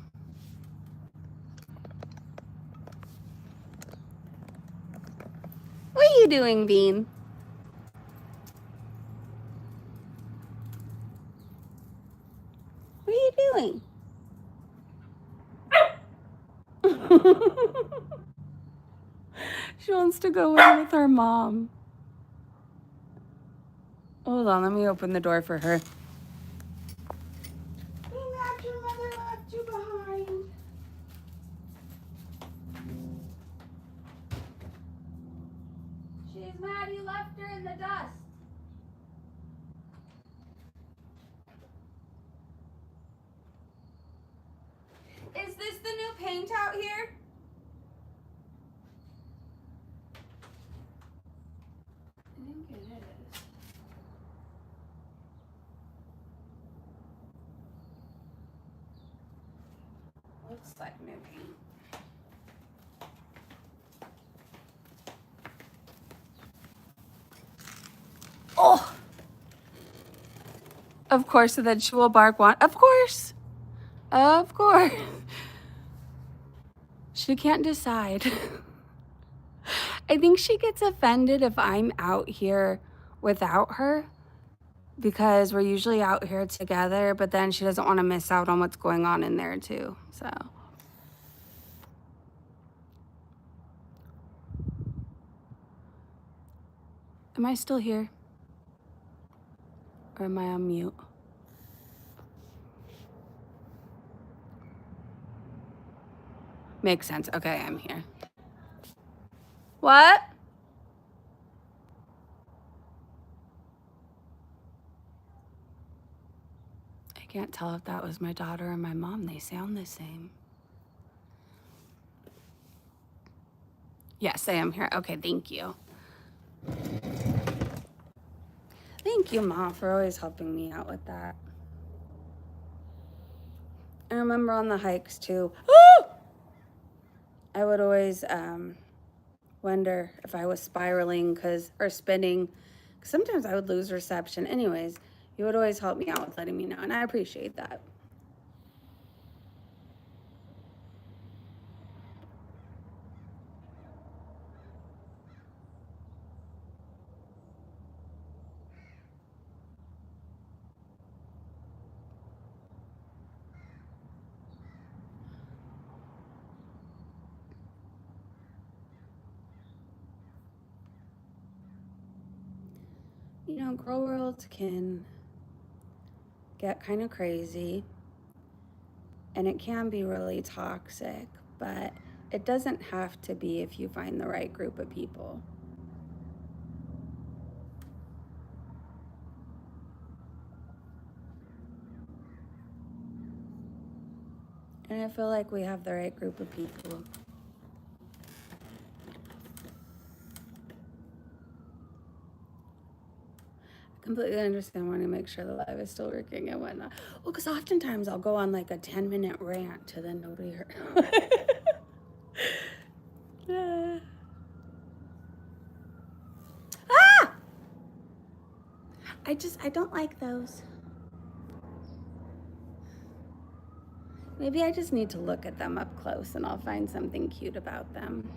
What are you doing, Bean? What are you doing? She wants to go in with her mom. Hold on, let me open the door for her. Bean, that your mother left you behind. She's mad you left her in the dust. Is this the new paint out here? I think it is. Looks like new paint. Oh! Of course, so that she will bark one. Of course! Of course. She can't decide. I think she gets offended if I'm out here without her because we're usually out here together, but then she doesn't want to miss out on what's going on in there too. So. Am I still here? Or am I on mute? Makes sense. Okay, I'm here. What? I can't tell if that was my daughter or my mom. They sound the same. Yes, I am here. Okay, thank you. Thank you, Ma, for always helping me out with that. I remember on the hikes too. I would always wonder if I was spiraling or spinning. 'Cause sometimes I would lose reception. Anyways, you would always help me out with letting me know, and I appreciate that. You know, girl worlds can get kind of crazy, and it can be really toxic, but it doesn't have to be if you find the right group of people. And I feel like we have the right group of people. I completely understand wanting to make sure the live is still working and whatnot. Well, because oftentimes I'll go on like a 10-minute rant to then nobody heard. Ah! I don't like those. Maybe I just need to look at them up close and I'll find something cute about them.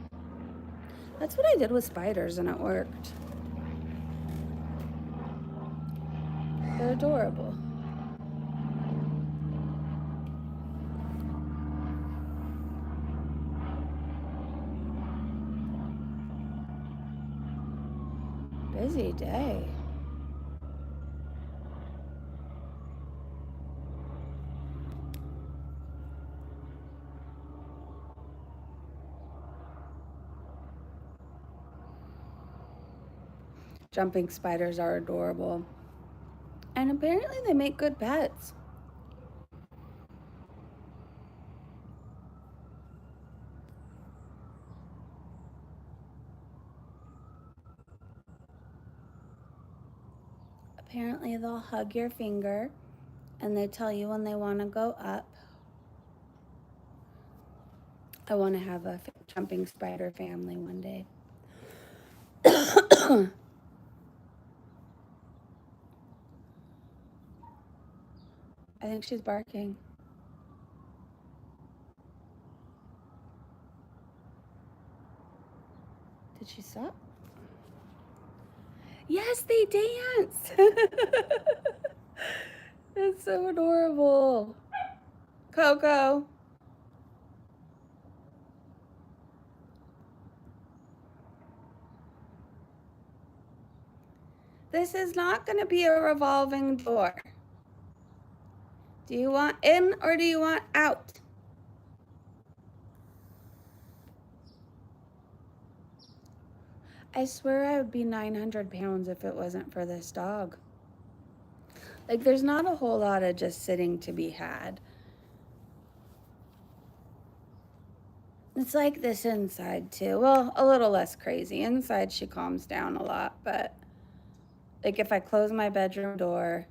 That's what I did with spiders and it worked. They're adorable. Busy day. Jumping spiders are adorable. And apparently they make good pets. Apparently they'll hug your finger and they tell you when they want to go up. I want to have a jumping spider family one day. I think she's barking. Did she stop? Yes, they dance. It's so adorable. Coco. This is not going to be a revolving door. Do you want in or do you want out? I swear I would be 900 pounds if it wasn't for this dog. Like, there's not a whole lot of just sitting to be had. It's like this inside too. Well, a little less crazy. Inside she calms down a lot, but like if I close my bedroom door,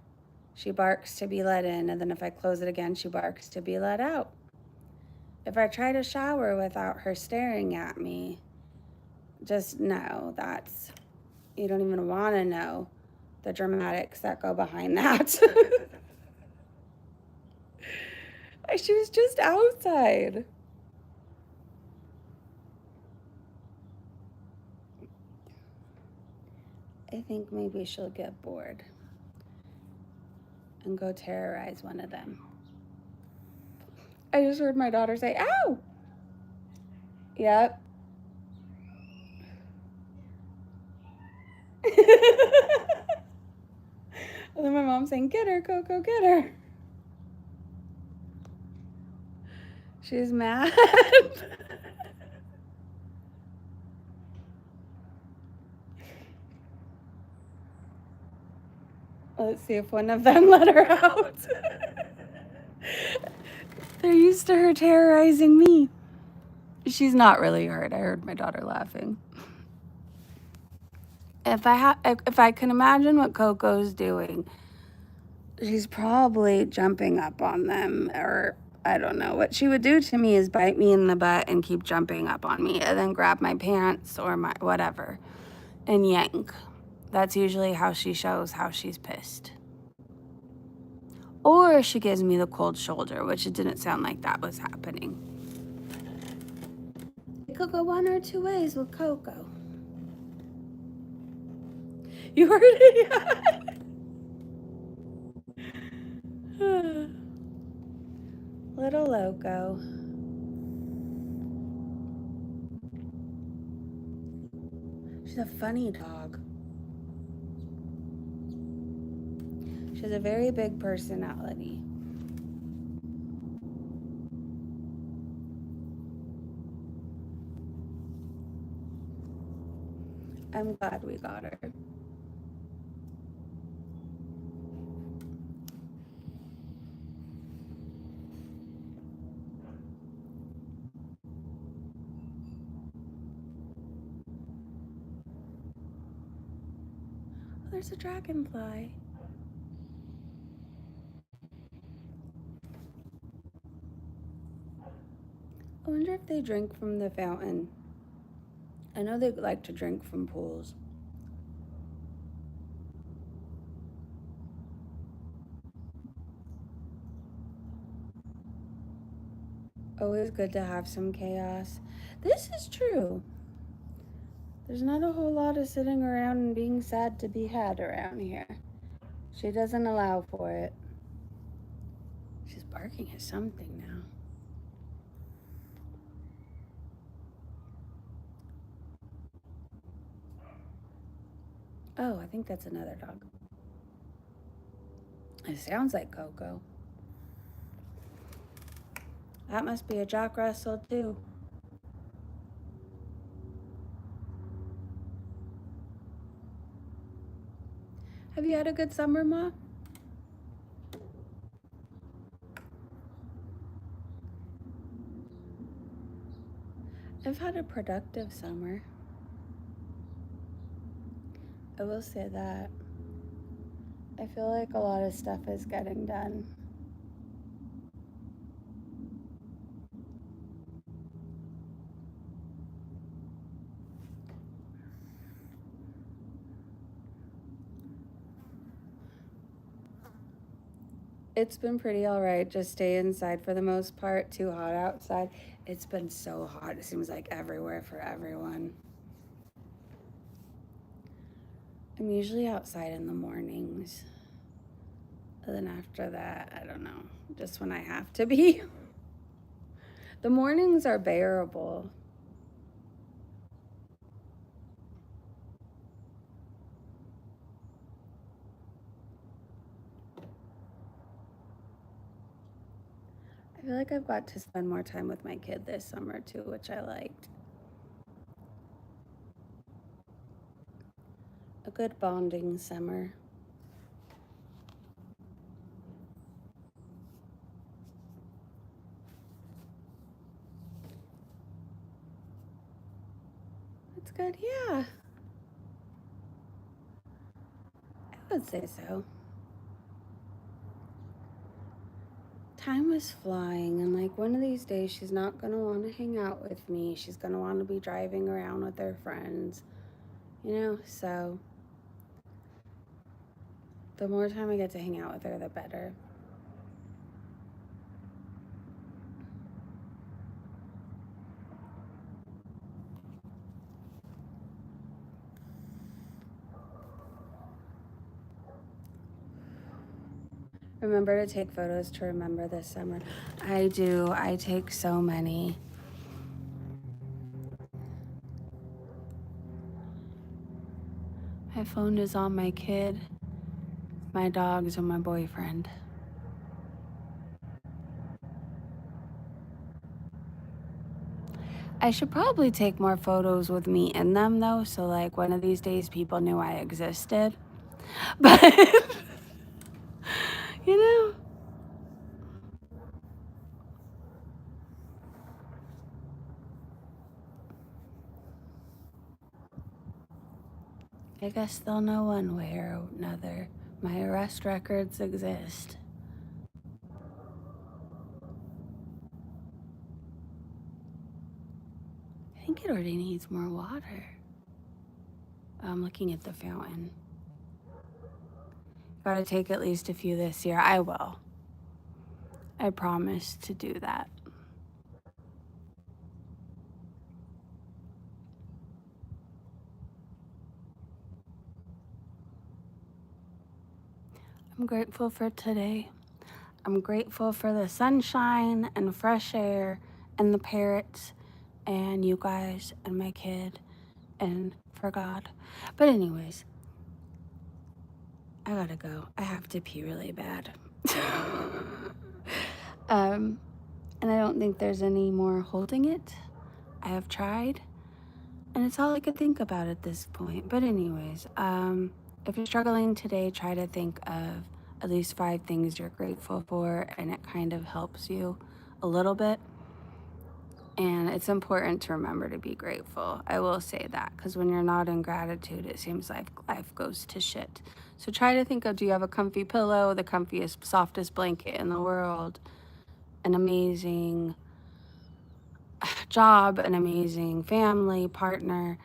she barks to be let in, and then if I close it again, she barks to be let out. If I try to shower without her staring at me, just know that's, you don't even want to know the dramatics that go behind that. She was just outside. I think maybe she'll get bored and go terrorize one of them. I just heard my daughter say, ow! Yep. And then my mom's saying, get her, Coco, get her. She's mad. Let's see if one of them let her out. They're used to her terrorizing me. She's not really hurt. I heard my daughter laughing. If I can imagine what Coco's doing, she's probably jumping up on them, or I don't know. What she would do to me is bite me in the butt and keep jumping up on me and then grab my pants or my whatever and yank. That's usually how she shows how she's pissed. Or she gives me the cold shoulder, which it didn't sound like that was happening. It could go one or two ways with Coco. You heard it? Little loco. She's a funny dog. She has a very big personality. I'm glad we got her. Oh, there's a dragonfly. I wonder if they drink from the fountain. I know they like to drink from pools. Always good to have some chaos. This is true. There's not a whole lot of sitting around and being sad to be had around here. She doesn't allow for it. She's barking at something now. Oh, I think that's another dog. It sounds like Coco. That must be a Jack Russell too. Have you had a good summer, Ma? I've had a productive summer. I will say that. I feel like a lot of stuff is getting done. It's been pretty all right. Just stay inside for the most part. Too hot outside. It's been so hot. It seems like everywhere for everyone. I'm usually outside in the mornings. And then after that, I don't know. Just when I have to be. The mornings are bearable. I feel like I've got to spend more time with my kid this summer too, which I liked. A good bonding summer. That's good, yeah. I would say so. Time is flying, and like one of these days, she's not gonna want to hang out with me. She's gonna want to be driving around with her friends, so the more time I get to hang out with her, the better. Remember to take photos to remember this summer. I do. I take so many. My phone is on my kid, my dogs, and my boyfriend. I should probably take more photos with me in them though, so like one of these days people knew I existed. But, you know, I guess they'll know one way or another. My arrest records exist. I think it already needs more water. I'm looking at the fountain. Gotta take at least a few this year. I will. I promise to do that. I'm grateful for today. I'm grateful for the sunshine and fresh air and the parrots and you guys and my kid and for God. But anyways, I gotta go. I have to pee really bad. And I don't think there's any more holding it. I have tried, and it's all I could think about at this point. But anyways, if you're struggling today, try to think of at least 5 things you're grateful for, and it kind of helps you a little bit. And it's important to remember to be grateful. I will say that, because when you're not in gratitude, it seems like life goes to shit. So try to think of, do you have a comfy pillow, the comfiest, softest blanket in the world, an amazing job, an amazing family, partner.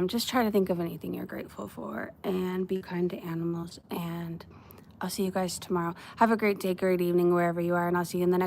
Just try to think of anything you're grateful for and be kind to animals. And I'll see you guys tomorrow. Have a great day, great evening, wherever you are. And I'll see you in the next